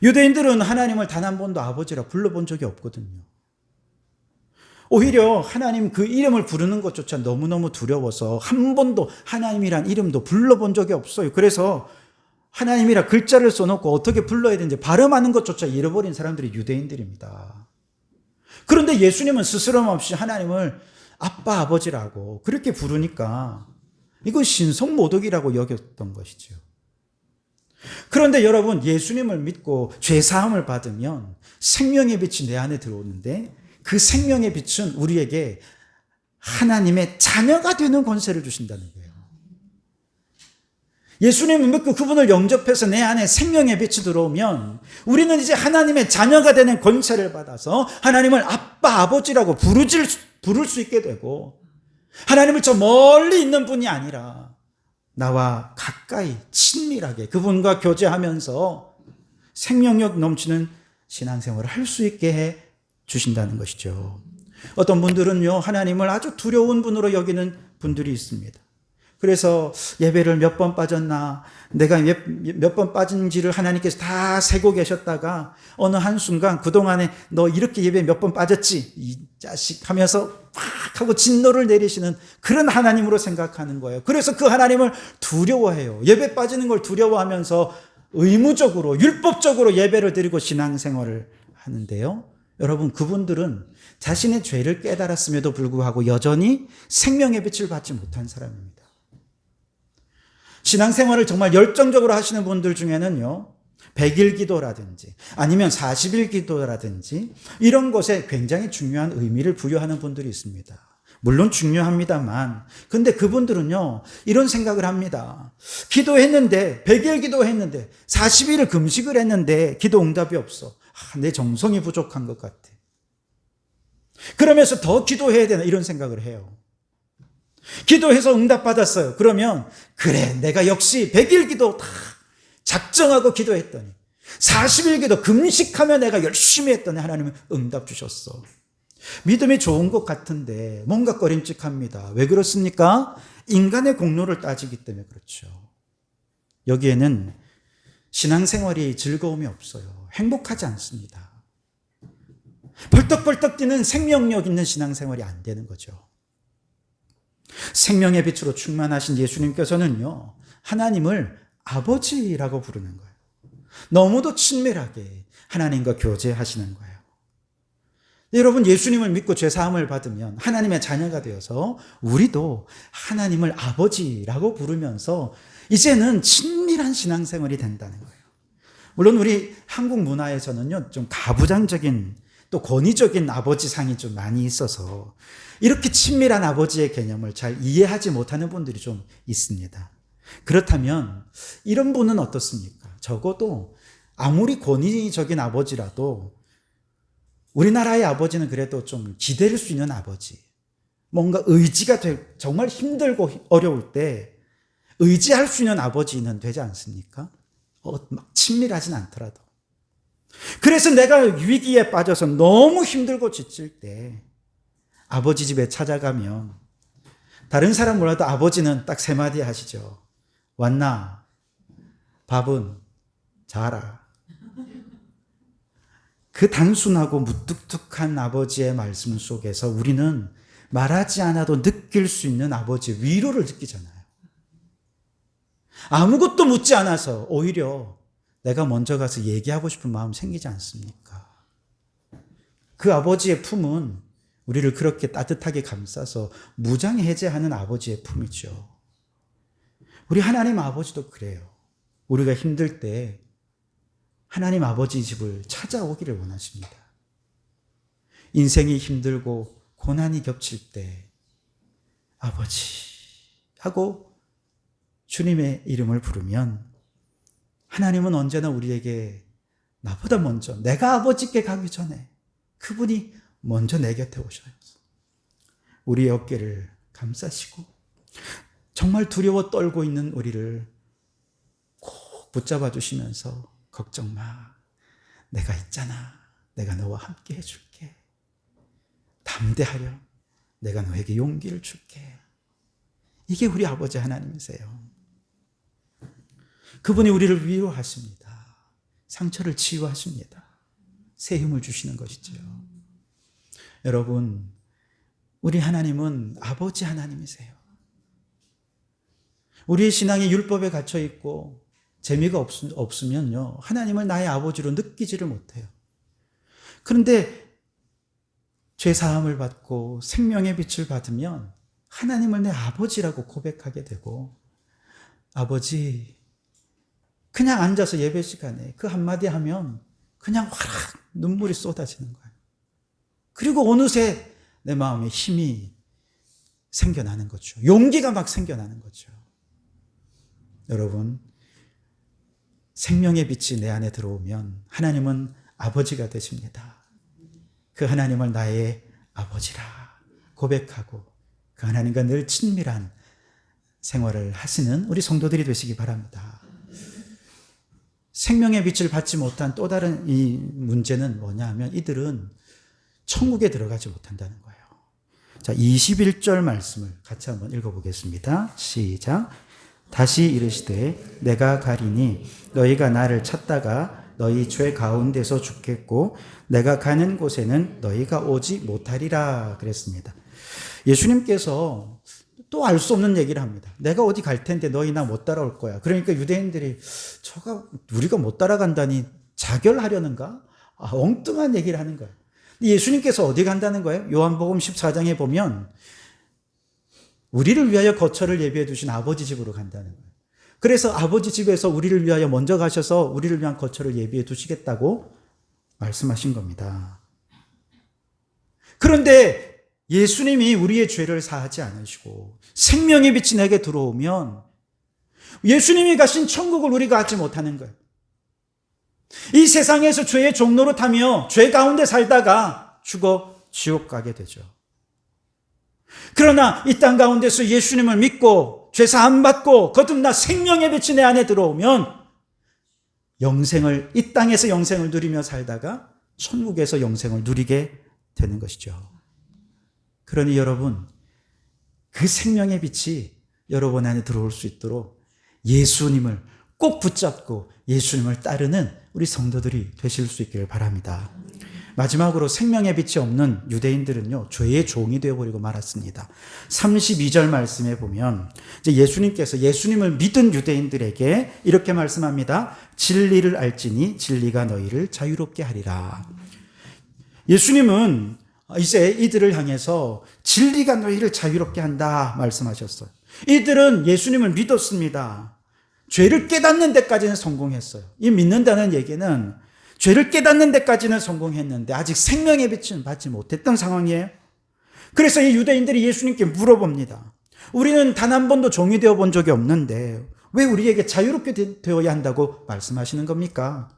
유대인들은 하나님을 단 한 번도 아버지라 불러본 적이 없거든요. 오히려 하나님 그 이름을 부르는 것조차 너무너무 두려워서 한 번도 하나님이란 이름도 불러본 적이 없어요. 그래서 하나님이라 글자를 써놓고 어떻게 불러야 되는지 발음하는 것조차 잃어버린 사람들이 유대인들입니다. 그런데 예수님은 스스럼 없이 하나님을 아빠, 아버지라고 그렇게 부르니까 이건 신성모독이라고 여겼던 것이죠. 그런데 여러분, 예수님을 믿고 죄사함을 받으면 생명의 빛이 내 안에 들어오는데 그 생명의 빛은 우리에게 하나님의 자녀가 되는 권세를 주신다는 거예요. 예수님을 믿고 그분을 영접해서 내 안에 생명의 빛이 들어오면 우리는 이제 하나님의 자녀가 되는 권세를 받아서 하나님을 아빠, 아버지라고 부를 수 있게 되고 하나님을 저 멀리 있는 분이 아니라 나와 가까이 친밀하게 그분과 교제하면서 생명력 넘치는 신앙생활을 할 수 있게 해 주신다는 것이죠. 어떤 분들은요, 하나님을 아주 두려운 분으로 여기는 분들이 있습니다. 그래서 예배를 몇 번 빠졌나, 내가 몇 번 빠진지를 하나님께서 다 세고 계셨다가 어느 한순간 그동안에 너 이렇게 예배 몇 번 빠졌지? 이 자식 하면서 팍 하고 진노를 내리시는 그런 하나님으로 생각하는 거예요. 그래서 그 하나님을 두려워해요. 예배 빠지는 걸 두려워하면서 의무적으로, 율법적으로 예배를 드리고 신앙생활을 하는데요. 여러분, 그분들은 자신의 죄를 깨달았음에도 불구하고 여전히 생명의 빛을 받지 못한 사람입니다. 신앙생활을 정말 열정적으로 하시는 분들 중에는요, 100일 기도라든지 아니면 40일 기도라든지 이런 것에 굉장히 중요한 의미를 부여하는 분들이 있습니다. 물론 중요합니다만, 근데 그분들은요, 이런 생각을 합니다. 기도했는데, 100일 기도했는데, 40일을 금식을 했는데 기도 응답이 없어. 내 정성이 부족한 것 같아. 그러면서 더 기도해야 되나 이런 생각을 해요. 기도해서 응답받았어요. 그러면 그래, 내가 역시 100일 기도 다 작정하고 기도했더니 40일 기도 금식하며 내가 열심히 했더니 하나님은 응답 주셨어. 믿음이 좋은 것 같은데 뭔가 꺼림칙합니다. 왜 그렇습니까? 인간의 공로를 따지기 때문에 그렇죠. 여기에는 신앙생활이 즐거움이 없어요. 행복하지 않습니다. 벌떡벌떡 뛰는 생명력 있는 신앙생활이 안 되는 거죠. 생명의 빛으로 충만하신 예수님께서는요, 하나님을 아버지라고 부르는 거예요. 너무도 친밀하게 하나님과 교제하시는 거예요. 여러분, 예수님을 믿고 죄사함을 받으면 하나님의 자녀가 되어서 우리도 하나님을 아버지라고 부르면서 이제는 친밀한 신앙생활이 된다는 거예요. 물론 우리 한국 문화에서는요, 좀 가부장적인 또 권위적인 아버지상이 좀 많이 있어서 이렇게 친밀한 아버지의 개념을 잘 이해하지 못하는 분들이 좀 있습니다. 그렇다면 이런 분은 어떻습니까? 적어도 아무리 권위적인 아버지라도 우리나라의 아버지는 그래도 좀 기댈 수 있는 아버지, 뭔가 의지가 정말 힘들고 어려울 때 의지할 수 있는 아버지는 되지 않습니까? 막 친밀하진 않더라도. 그래서 내가 위기에 빠져서 너무 힘들고 지칠 때 아버지 집에 찾아가면 다른 사람 몰라도 아버지는 딱 세 마디 하시죠. 왔나? 밥은 자라. 그 단순하고 무뚝뚝한 아버지의 말씀 속에서 우리는 말하지 않아도 느낄 수 있는 아버지의 위로를 느끼잖아요. 아무것도 묻지 않아서 오히려 내가 먼저 가서 얘기하고 싶은 마음 생기지 않습니까? 그 아버지의 품은 우리를 그렇게 따뜻하게 감싸서 무장해제하는 아버지의 품이죠. 우리 하나님 아버지도 그래요. 우리가 힘들 때 하나님 아버지 집을 찾아오기를 원하십니다. 인생이 힘들고 고난이 겹칠 때 아버지 하고 주님의 이름을 부르면 하나님은 언제나 우리에게 나보다 먼저 내가 아버지께 가기 전에 그분이 먼저 내 곁에 오셔요. 우리의 어깨를 감싸시고 정말 두려워 떨고 있는 우리를 꼭 붙잡아 주시면서 걱정 마. 내가 있잖아. 내가 너와 함께 해줄게. 담대하렴. 내가 너에게 용기를 줄게. 이게 우리 아버지 하나님이세요. 그분이 우리를 위로하십니다. 상처를 치유하십니다. 새 힘을 주시는 것이죠. 여러분, 우리 하나님은 아버지 하나님이세요. 우리의 신앙이 율법에 갇혀 있고 재미가 없으면요, 하나님을 나의 아버지로 느끼지를 못해요. 그런데 죄사함을 받고 생명의 빛을 받으면 하나님을 내 아버지라고 고백하게 되고, 아버지, 그냥 앉아서 예배 시간에 그 한마디 하면 그냥 화락 눈물이 쏟아지는 거예요. 그리고 어느새 내 마음에 힘이 생겨나는 거죠. 용기가 막 생겨나는 거죠. 여러분, 생명의 빛이 내 안에 들어오면 하나님은 아버지가 되십니다. 그 하나님을 나의 아버지라 고백하고 그 하나님과 늘 친밀한 생활을 하시는 우리 성도들이 되시기 바랍니다. 생명의 빛을 받지 못한 또 다른 이 문제는 뭐냐 하면 이들은 천국에 들어가지 못한다는 거예요. 자, 21절 말씀을 같이 한번 읽어보겠습니다. 시작. 다시 이르시되 내가 가리니 너희가 나를 찾다가 너희 죄 가운데서 죽겠고 내가 가는 곳에는 너희가 오지 못하리라 그랬습니다. 예수님께서 또 알 수 없는 얘기를 합니다. 내가 어디 갈 텐데 너희 나 못 따라올 거야. 그러니까 유대인들이 저가 우리가 못 따라간다니 자결하려는가? 엉뚱한 얘기를 하는 거예요. 예수님께서 어디 간다는 거예요? 요한복음 14장에 보면 우리를 위하여 거처를 예비해 두신 아버지 집으로 간다는 거예요. 그래서 아버지 집에서 우리를 위하여 먼저 가셔서 우리를 위한 거처를 예비해 두시겠다고 말씀하신 겁니다. 그런데 예수님이 우리의 죄를 사하지 않으시고 생명의 빛이 내게 들어오면 예수님이 가신 천국을 우리가 갖지 못하는 거예요. 이 세상에서 죄의 종로로 타며 죄 가운데 살다가 죽어 지옥 가게 되죠. 그러나 이 땅 가운데서 예수님을 믿고 죄 사함 받고 거듭나 생명의 빛이 내 안에 들어오면 이 땅에서 영생을 누리며 살다가 천국에서 영생을 누리게 되는 것이죠. 그러니 여러분, 그 생명의 빛이 여러분 안에 들어올 수 있도록 예수님을 꼭 붙잡고 예수님을 따르는 우리 성도들이 되실 수 있기를 바랍니다. 마지막으로 생명의 빛이 없는 유대인들은요, 죄의 종이 되어버리고 말았습니다. 32절 말씀에 보면 이제 예수님께서 예수님을 믿은 유대인들에게 이렇게 말씀합니다. 진리를 알지니 진리가 너희를 자유롭게 하리라. 예수님은 이제 이들을 향해서 진리가 너희를 자유롭게 한다 말씀하셨어요. 이들은 예수님을 믿었습니다. 죄를 깨닫는 데까지는 성공했어요. 이 믿는다는 얘기는 죄를 깨닫는 데까지는 성공했는데 아직 생명의 빛은 받지 못했던 상황이에요. 그래서 이 유대인들이 예수님께 물어봅니다. 우리는 단 한 번도 종이 되어 본 적이 없는데 왜 우리에게 자유롭게 되어야 한다고 말씀하시는 겁니까?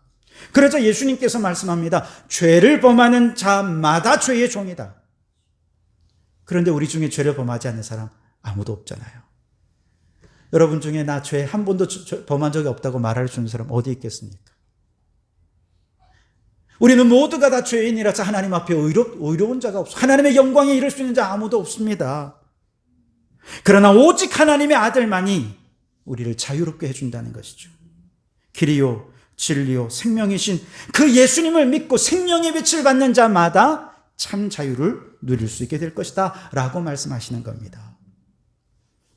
그러자 예수님께서 말씀합니다. 죄를 범하는 자마다 죄의 종이다. 그런데 우리 중에 죄를 범하지 않는 사람 아무도 없잖아요. 여러분 중에 나 죄 한 번도 범한 적이 없다고 말할 수 있는 사람 어디 있겠습니까? 우리는 모두가 다 죄인이라서 하나님 앞에 의로운 자가 없어. 하나님의 영광에 이를 수 있는 자 아무도 없습니다. 그러나 오직 하나님의 아들만이 우리를 자유롭게 해준다는 것이죠. 길이요 진리요 생명이신 그 예수님을 믿고 생명의 빛을 받는 자마다 참 자유를 누릴 수 있게 될 것이다 라고 말씀하시는 겁니다.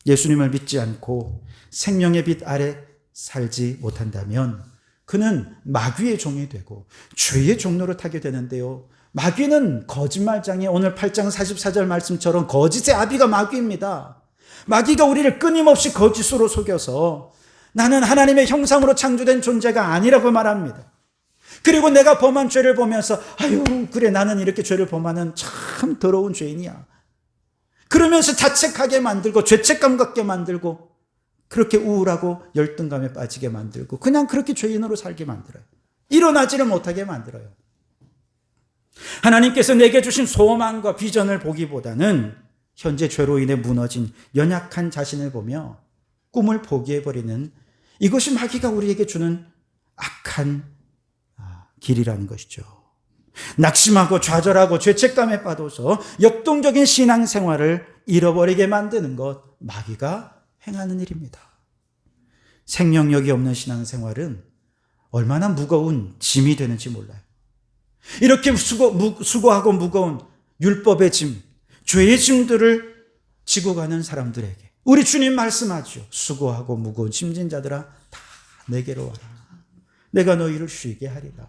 예수님을 믿지 않고 생명의 빛 아래 살지 못한다면 그는 마귀의 종이 되고 죄의 종로를 타게 되는데요. 마귀는 거짓말장에 오늘 8장 44절 말씀처럼 거짓의 아비가 마귀입니다. 마귀가 우리를 끊임없이 거짓으로 속여서 나는 하나님의 형상으로 창조된 존재가 아니라고 말합니다. 그리고 내가 범한 죄를 보면서 아유 그래 나는 이렇게 죄를 범하는 참 더러운 죄인이야. 그러면서 자책하게 만들고 죄책감 갖게 만들고 그렇게 우울하고 열등감에 빠지게 만들고 그냥 그렇게 죄인으로 살게 만들어요. 일어나지를 못하게 만들어요. 하나님께서 내게 주신 소망과 비전을 보기보다는 현재 죄로 인해 무너진 연약한 자신을 보며 꿈을 포기해버리는 이것이 마귀가 우리에게 주는 악한 길이라는 것이죠. 낙심하고 좌절하고 죄책감에 빠져서 역동적인 신앙생활을 잃어버리게 만드는 것 마귀가 행하는 일입니다. 생명력이 없는 신앙생활은 얼마나 무거운 짐이 되는지 몰라요. 이렇게 수고하고 무거운 율법의 짐, 죄의 짐들을 지고 가는 사람들에게 우리 주님 말씀하죠. 수고하고 무거운 짐진 자들아 다 내게로 와라. 내가 너희를 쉬게 하리라.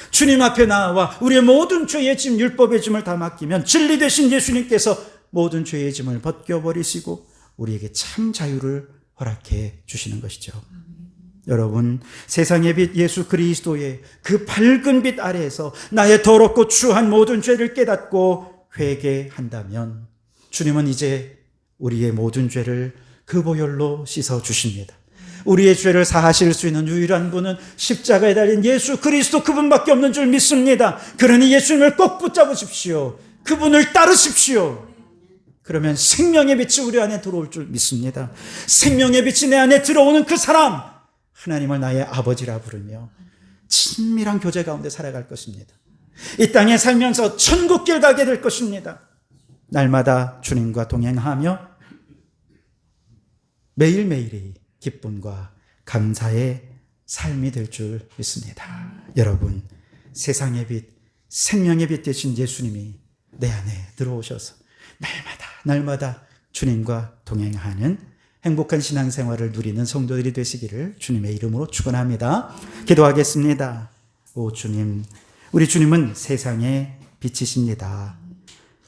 주님 앞에 나와 우리의 모든 죄의 짐, 율법의 짐을 다 맡기면 진리 되신 예수님께서 모든 죄의 짐을 벗겨버리시고 우리에게 참 자유를 허락해 주시는 것이죠. 여러분, 세상의 빛 예수 그리스도의 그 밝은 빛 아래에서 나의 더럽고 추한 모든 죄를 깨닫고 회개한다면 주님은 이제 우리의 모든 죄를 그 보혈로 씻어 주십니다. 우리의 죄를 사하실 수 있는 유일한 분은 십자가에 달린 예수 그리스도 그분밖에 없는 줄 믿습니다. 그러니 예수님을 꼭 붙잡으십시오. 그분을 따르십시오. 그러면 생명의 빛이 우리 안에 들어올 줄 믿습니다. 생명의 빛이 내 안에 들어오는 그 사람, 하나님을 나의 아버지라 부르며 친밀한 교제 가운데 살아갈 것입니다. 이 땅에 살면서 천국길 가게 될 것입니다. 날마다 주님과 동행하며 매일매일이 기쁨과 감사의 삶이 될 줄 믿습니다. 여러분, 세상의 빛, 생명의 빛 되신 예수님이 내 안에 들어오셔서 날마다 주님과 동행하는 행복한 신앙생활을 누리는 성도들이 되시기를 주님의 이름으로 축원합니다. 기도하겠습니다. 오 주님, 우리 주님은 세상의 빛이십니다.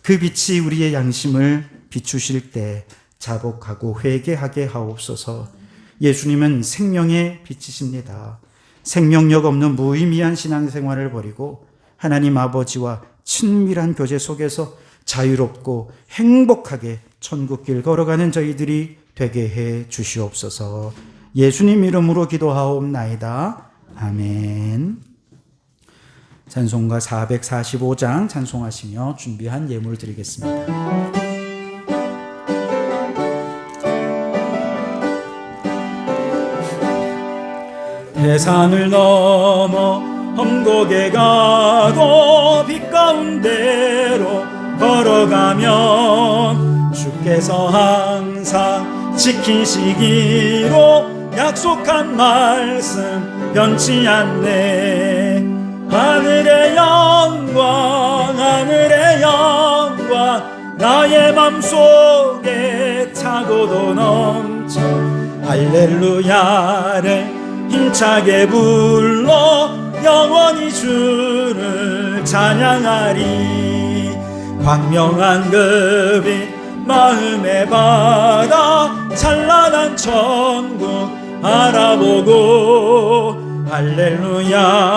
그 빛이 우리의 양심을 비추실 때 자복하고 회개하게 하옵소서. 예수님은 생명의 빛이십니다. 생명력 없는 무의미한 신앙생활을 버리고 하나님 아버지와 친밀한 교제 속에서 자유롭고 행복하게 천국길 걸어가는 저희들이 되게 해 주시옵소서. 예수님 이름으로 기도하옵나이다. 아멘. 찬송가 445장 찬송하시며 준비한 예물 드리겠습니다. 대산을 넘어 험곡에 가고 빛 가운데로 걸어가면 주께서 항상 지키시기로 약속한 말씀 변치 않네. 하늘의 영광 하늘의 영광 나의 맘속에 차고도 넘쳐 할렐루야를 힘차게 불러 영원히 주를 찬양하리. 광명한 그빛 마음의 바다 찬란한 천국 알아보고 할렐루야를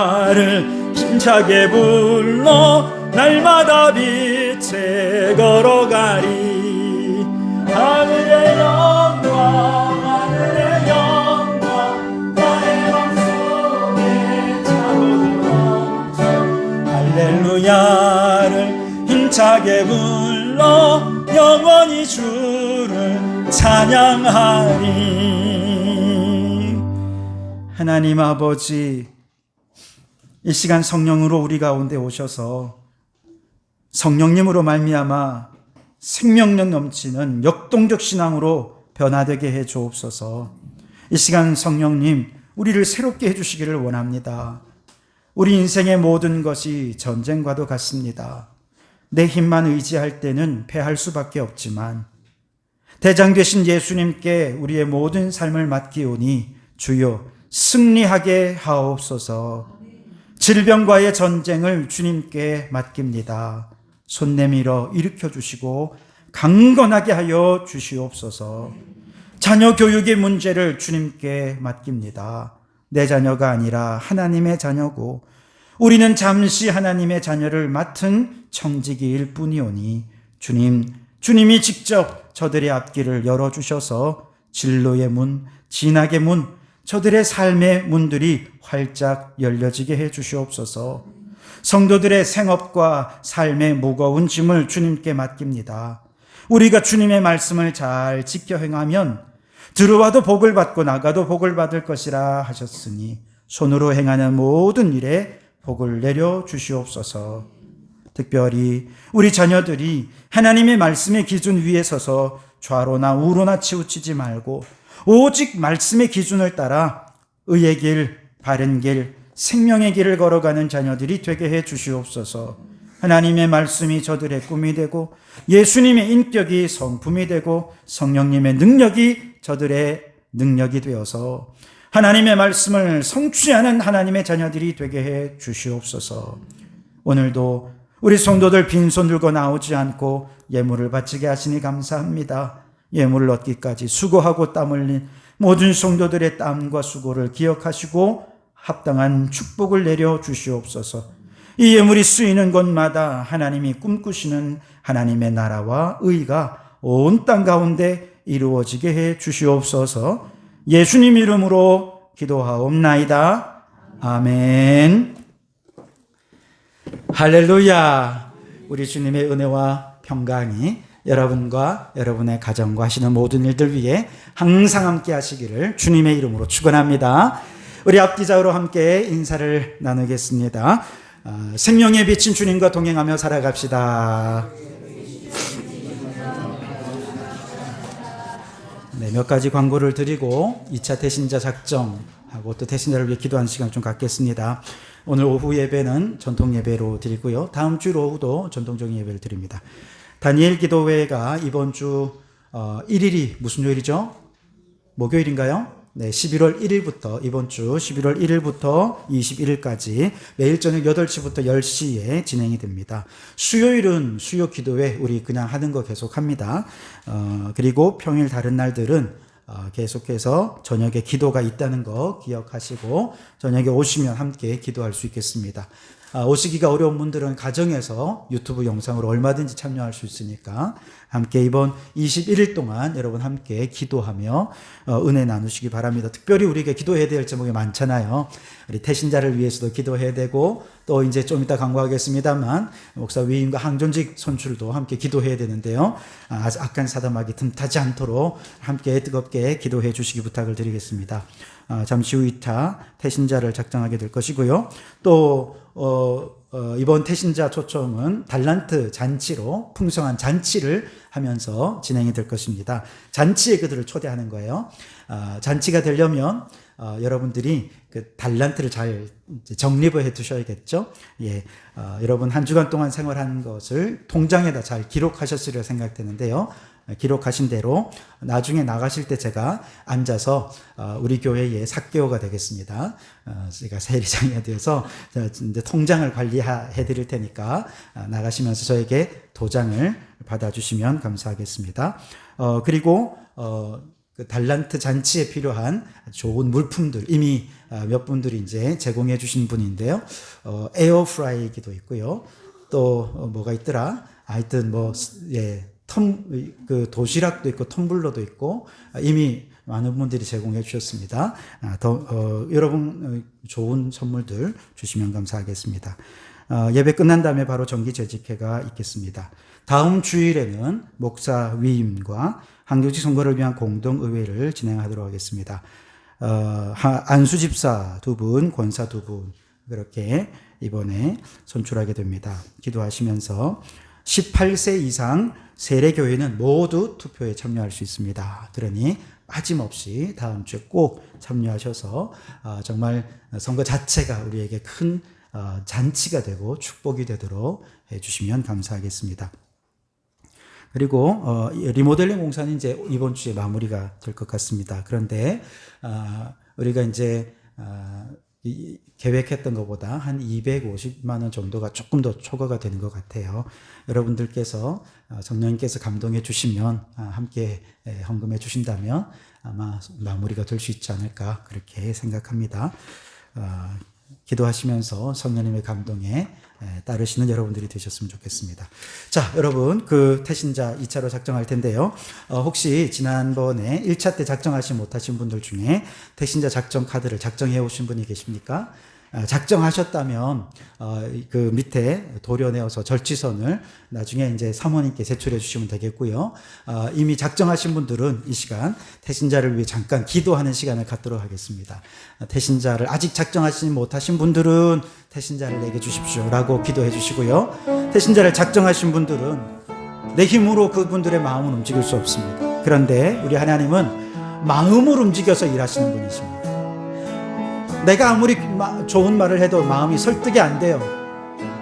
힘차게 불러 날마다 빛에 걸어가리. 하늘의 영광 하늘의 영광 나의 맘속에 차고도 넘쳐 할렐루야를 힘차게 불러 영원히 주를 찬양하리. 하나님 아버지, 이 시간 성령으로 우리 가운데 오셔서 성령님으로 말미암아 생명력 넘치는 역동적 신앙으로 변화되게 해 주옵소서. 이 시간 성령님, 우리를 새롭게 해주시기를 원합니다. 우리 인생의 모든 것이 전쟁과도 같습니다. 내 힘만 의지할 때는 패할 수밖에 없지만 대장 되신 예수님께 우리의 모든 삶을 맡기오니 주여 승리하게 하옵소서. 질병과의 전쟁을 주님께 맡깁니다. 손 내밀어 일으켜 주시고 강건하게 하여 주시옵소서. 자녀 교육의 문제를 주님께 맡깁니다. 내 자녀가 아니라 하나님의 자녀고 우리는 잠시 하나님의 자녀를 맡은 청지기일 뿐이오니 주님이 직접 저들의 앞길을 열어주셔서 진로의 문, 진학의 문, 저들의 삶의 문들이 활짝 열려지게 해 주시옵소서. 성도들의 생업과 삶의 무거운 짐을 주님께 맡깁니다. 우리가 주님의 말씀을 잘 지켜 행하면 들어와도 복을 받고 나가도 복을 받을 것이라 하셨으니 손으로 행하는 모든 일에 복을 내려 주시옵소서. 특별히 우리 자녀들이 하나님의 말씀의 기준 위에 서서 좌로나 우로나 치우치지 말고 오직 말씀의 기준을 따라 의의 길, 바른 길, 생명의 길을 걸어가는 자녀들이 되게 해 주시옵소서. 하나님의 말씀이 저들의 꿈이 되고 예수님의 인격이 성품이 되고 성령님의 능력이 저들의 능력이 되어서 하나님의 말씀을 성취하는 하나님의 자녀들이 되게 해 주시옵소서. 오늘도 우리 성도들 빈손 들고 나오지 않고 예물을 바치게 하시니 감사합니다. 예물을 얻기까지 수고하고 땀 흘린 모든 성도들의 땀과 수고를 기억하시고 합당한 축복을 내려 주시옵소서. 이 예물이 쓰이는 곳마다 하나님이 꿈꾸시는 하나님의 나라와 의가 온 땅 가운데 이루어지게 해 주시옵소서. 예수님 이름으로 기도하옵나이다. 아멘. 할렐루야. 우리 주님의 은혜와 평강이 여러분과 여러분의 가정과 하시는 모든 일들 위해 항상 함께 하시기를 주님의 이름으로 축원합니다. 우리 앞기자로 함께 인사를 나누겠습니다. 생명의 빛인 주님과 동행하며 살아갑시다. 네, 몇 가지 광고를 드리고 2차 대신자 작정하고 또 대신자를 위해 기도하는 시간 좀 갖겠습니다. 오늘 오후 예배는 전통 예배로 드리고요. 다음 주 오후도 전통적인 예배를 드립니다. 다니엘 기도회가 이번 주 1일이 무슨 요일이죠? 목요일인가요? 네, 11월 1일부터 이번 주 11월 1일부터 21일까지 매일 저녁 8시부터 10시에 진행이 됩니다. 수요일은 수요 기도회 우리 그냥 하는 거 계속 합니다. 그리고 평일 다른 날들은 계속해서 저녁에 기도가 있다는 거 기억하시고 저녁에 오시면 함께 기도할 수 있겠습니다. 오시기가 어려운 분들은 가정에서 유튜브 영상으로 얼마든지 참여할 수 있으니까 함께 이번 21일 동안 여러분 함께 기도하며 은혜 나누시기 바랍니다. 특별히 우리가 기도해야 될 제목이 많잖아요. 우리 태신자를 위해서도 기도해야 되고 또 이제 좀 이따 강구하겠습니다만 목사 위임과 항존직 선출도 함께 기도해야 되는데요. 아주 악한 사담하기 틈타지 않도록 함께 뜨겁게 기도해 주시기 부탁을 드리겠습니다. 잠시 후 2차 태신자를 작정하게 될 것이고요. 또 이번 태신자 초청은 달란트 잔치로 풍성한 잔치를 하면서 진행이 될 것입니다. 잔치에 그들을 초대하는 거예요. 잔치가 되려면 여러분들이 그 달란트를 잘 정립을 해 두셔야겠죠. 예, 여러분 한 주간 동안 생활한 것을 통장에다 잘 기록하셨으리라 생각되는데요. 기록하신 대로 나중에 나가실 때 제가 앉아서 우리 교회의 삭개오가 되겠습니다. 제가 세리장이 되어서 이제 통장을 관리해 드릴 테니까 나가시면서 저에게 도장을 받아주시면 감사하겠습니다. 그리고 그 달란트 잔치에 필요한 좋은 물품들 이미 몇 분들이 이제 제공해 주신 분인데요. 에어프라이기도 있고요. 또 뭐가 있더라? 하여튼 그 도시락도 있고 텀블러도 있고 이미 많은 분들이 제공해 주셨습니다. 여러분 좋은 선물들 주시면 감사하겠습니다. 예배 끝난 다음에 바로 정기 재직회가 있겠습니다. 다음 주일에는 목사 위임과 한교직 선거를 위한 공동의회를 진행하도록 하겠습니다. 안수 집사 2분, 권사 2분 그렇게 이번에 선출하게 됩니다. 기도하시면서 18세 이상 세례교회는 모두 투표에 참여할 수 있습니다. 그러니 빠짐없이 다음 주에 꼭 참여하셔서 정말 선거 자체가 우리에게 큰 잔치가 되고 축복이 되도록 해주시면 감사하겠습니다. 그리고 리모델링 공사는 이제 이번 주에 마무리가 될 것 같습니다. 그런데 우리가 이제 계획했던 것보다 한 250만 원 정도가 조금 더 초과가 되는 것 같아요. 여러분들께서 성령님께서 감동해 주시면 함께 헌금해 주신다면 아마 마무리가 될 수 있지 않을까 그렇게 생각합니다. 기도하시면서 성령님의 감동에 따르시는 여러분들이 되셨으면 좋겠습니다. 자, 여러분 그 태신자 2차로 작정할 텐데요. 혹시 지난번에 1차 때 작정하지 못하신 분들 중에 태신자 작정 카드를 작정해 오신 분이 계십니까? 작정하셨다면 그 밑에 도려내어서 절취선을 나중에 이제 사모님께 제출해 주시면 되겠고요. 이미 작정하신 분들은 이 시간 태신자를 위해 잠깐 기도하는 시간을 갖도록 하겠습니다. 태신자를 아직 작정하지 못하신 분들은 태신자를 내게 주십시오라고 기도해 주시고요. 태신자를 작정하신 분들은 내 힘으로 그분들의 마음을 움직일 수 없습니다. 그런데 우리 하나님은 마음을 움직여서 일하시는 분이십니다. 내가 아무리 좋은 말을 해도 마음이 설득이 안 돼요.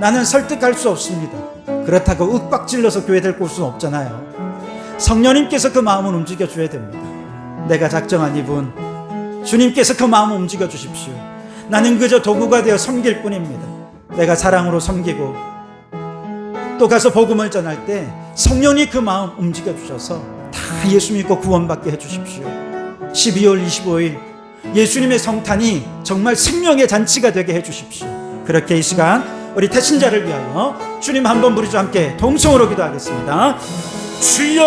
나는 설득할 수 없습니다. 그렇다고 윽박질러서 교회 데리고 올 수는 없잖아요. 성령님께서 그 마음을 움직여 줘야 됩니다. 내가 작정한 이분 주님께서 그 마음을 움직여 주십시오. 나는 그저 도구가 되어 섬길 뿐입니다. 내가 사랑으로 섬기고 또 가서 복음을 전할 때 성령이 그 마음 움직여 주셔서 다 예수 믿고 구원받게 해주십시오. 12월 25일 예수님의 성탄이 정말 생명의 잔치가 되게 해주십시오. 그렇게 이 시간 우리 태신자를 위하여 주님 한번 부르짖어 함께 동성으로 기도하겠습니다. 주여!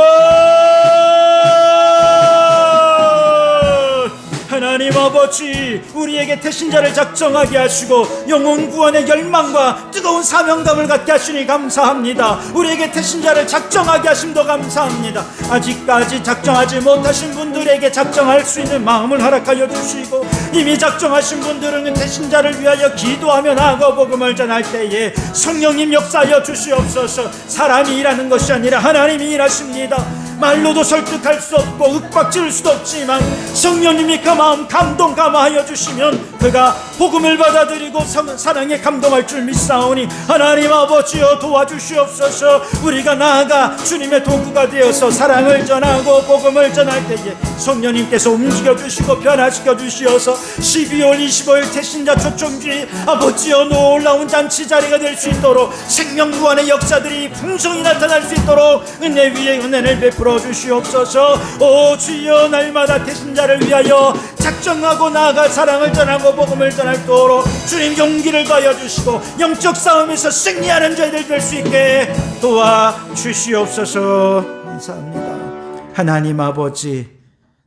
하나님 아버지, 우리에게 태신자를 작정하게 하시고 영혼 구원의 열망과 뜨거운 사명감을 갖게 하시니 감사합니다. 우리에게 태신자를 작정하게 하심도 감사합니다. 아직까지 작정하지 못하신 분들에게 작정할 수 있는 마음을 허락하여 주시고 이미 작정하신 분들은 태신자를 위하여 기도하며 나아가 복음을 전할 때에 성령님 역사하여 주시옵소서. 사람이 일하는 것이 아니라 하나님이 일하십니다. 말로도 설득할 수 없고 윽박지를 수도 없지만 성령님이 그 마음 감동 감화하여 주시면 그가 복음을 받아들이고 사랑에 감동할 줄 믿사오니 하나님 아버지여 도와주시옵소서. 우리가 나아가 주님의 도구가 되어서 사랑을 전하고 복음을 전할 때에 성령님께서 움직여 주시고 변화시켜 주시어서 12월 25일 태신자 초청주의 아버지여 놀라운 잔치 자리가 될 수 있도록 생명구원의 역사들이 풍성히 나타날 수 있도록 은혜 위에 은혜를 베풀어 주시옵소서. 오 주여, 날마다 태신자를 위하여 작정하고 나아가 사랑을 전하고 복음을 전할도록 주님 용기를 더하여 주시고 영적 싸움에서 승리하는 저희들 될 수 있게 도와주시옵소서. 감사합니다. 하나님 아버지,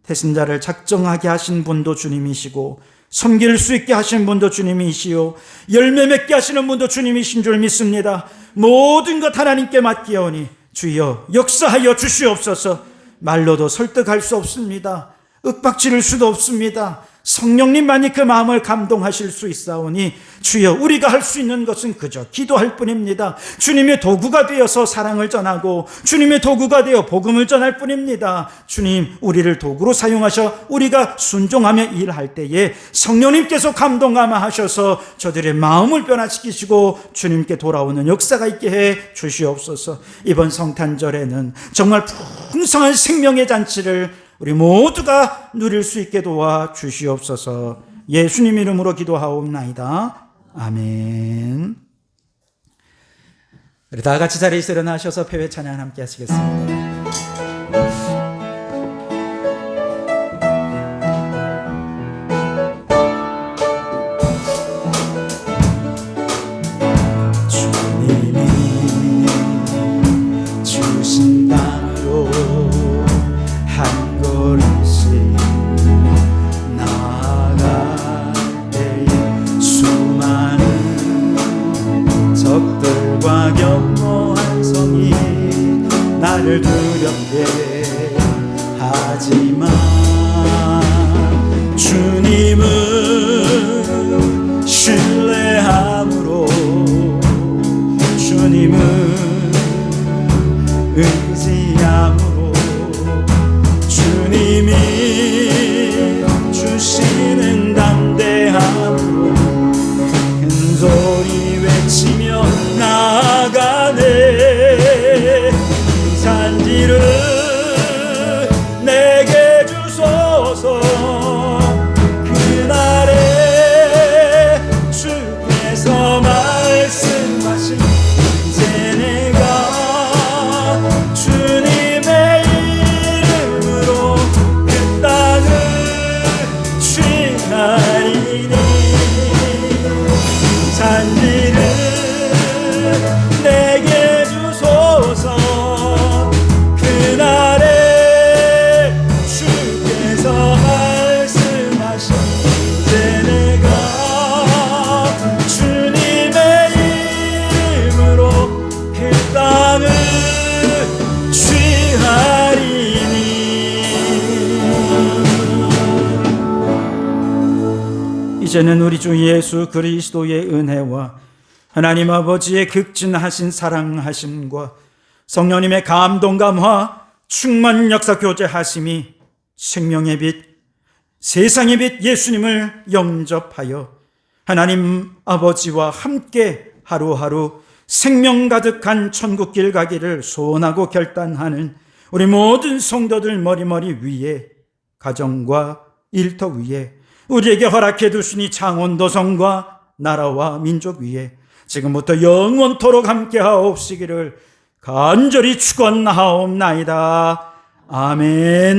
태신자를 작정하게 하신 분도 주님이시고 섬길 수 있게 하신 분도 주님이시요 열매 맺게 하시는 분도 주님이신 줄 믿습니다. 모든 것 하나님께 맡기오니 주여 역사하여 주시옵소서. 말로도 설득할 수 없습니다. 윽박지를 수도 없습니다. 성령님만이 그 마음을 감동하실 수 있사오니 주여, 우리가 할 수 있는 것은 그저 기도할 뿐입니다. 주님의 도구가 되어서 사랑을 전하고 주님의 도구가 되어 복음을 전할 뿐입니다. 주님, 우리를 도구로 사용하셔 우리가 순종하며 일할 때에 성령님께서 감동감화하셔서 저들의 마음을 변화시키시고 주님께 돌아오는 역사가 있게 해 주시옵소서. 이번 성탄절에는 정말 풍성한 생명의 잔치를 우리 모두가 누릴 수 있게 도와 주시옵소서. 예수님 이름으로 기도하옵나이다. 아멘. 우리 다 같이 자리에서 일어나셔서 패회 찬양 함께 하시겠습니다. 주님이 주신 땅으로 한 걸음씩 나아갈 때에 수많은 적들과 견고한 성이 나를 두렵게 하지만 주님은 신뢰함으로 주님은 의지함으로 주님이 주시는 담대함으로 큰 소리 외치며 나아가네. 산지를 내게 주소서. 그날에 주께서 말씀하신 이제 내가 주님의 이름으로 그 땅을 취하리니 산지를 내게 주소서. 그날에 주께서 말씀하신 이제 내가 주님의 이름으로 그 땅을 취하리니. 이제는 우리 주 예수 그리스도의 은혜와 하나님 아버지의 극진하신 사랑하심과 성령님의 감동감화 충만 역사 교제하심이 생명의 빛, 세상의 빛 예수님을 영접하여 하나님 아버지와 함께 하루하루 생명 가득한 천국길 가기를 소원하고 결단하는 우리 모든 성도들 머리머리 위에, 가정과 일터 위에 우리에게 허락해 두시니 창원도성과 나라와 민족 위에 지금부터 영원토록 함께 하옵시기를 간절히 축원하옵나이다. 아멘.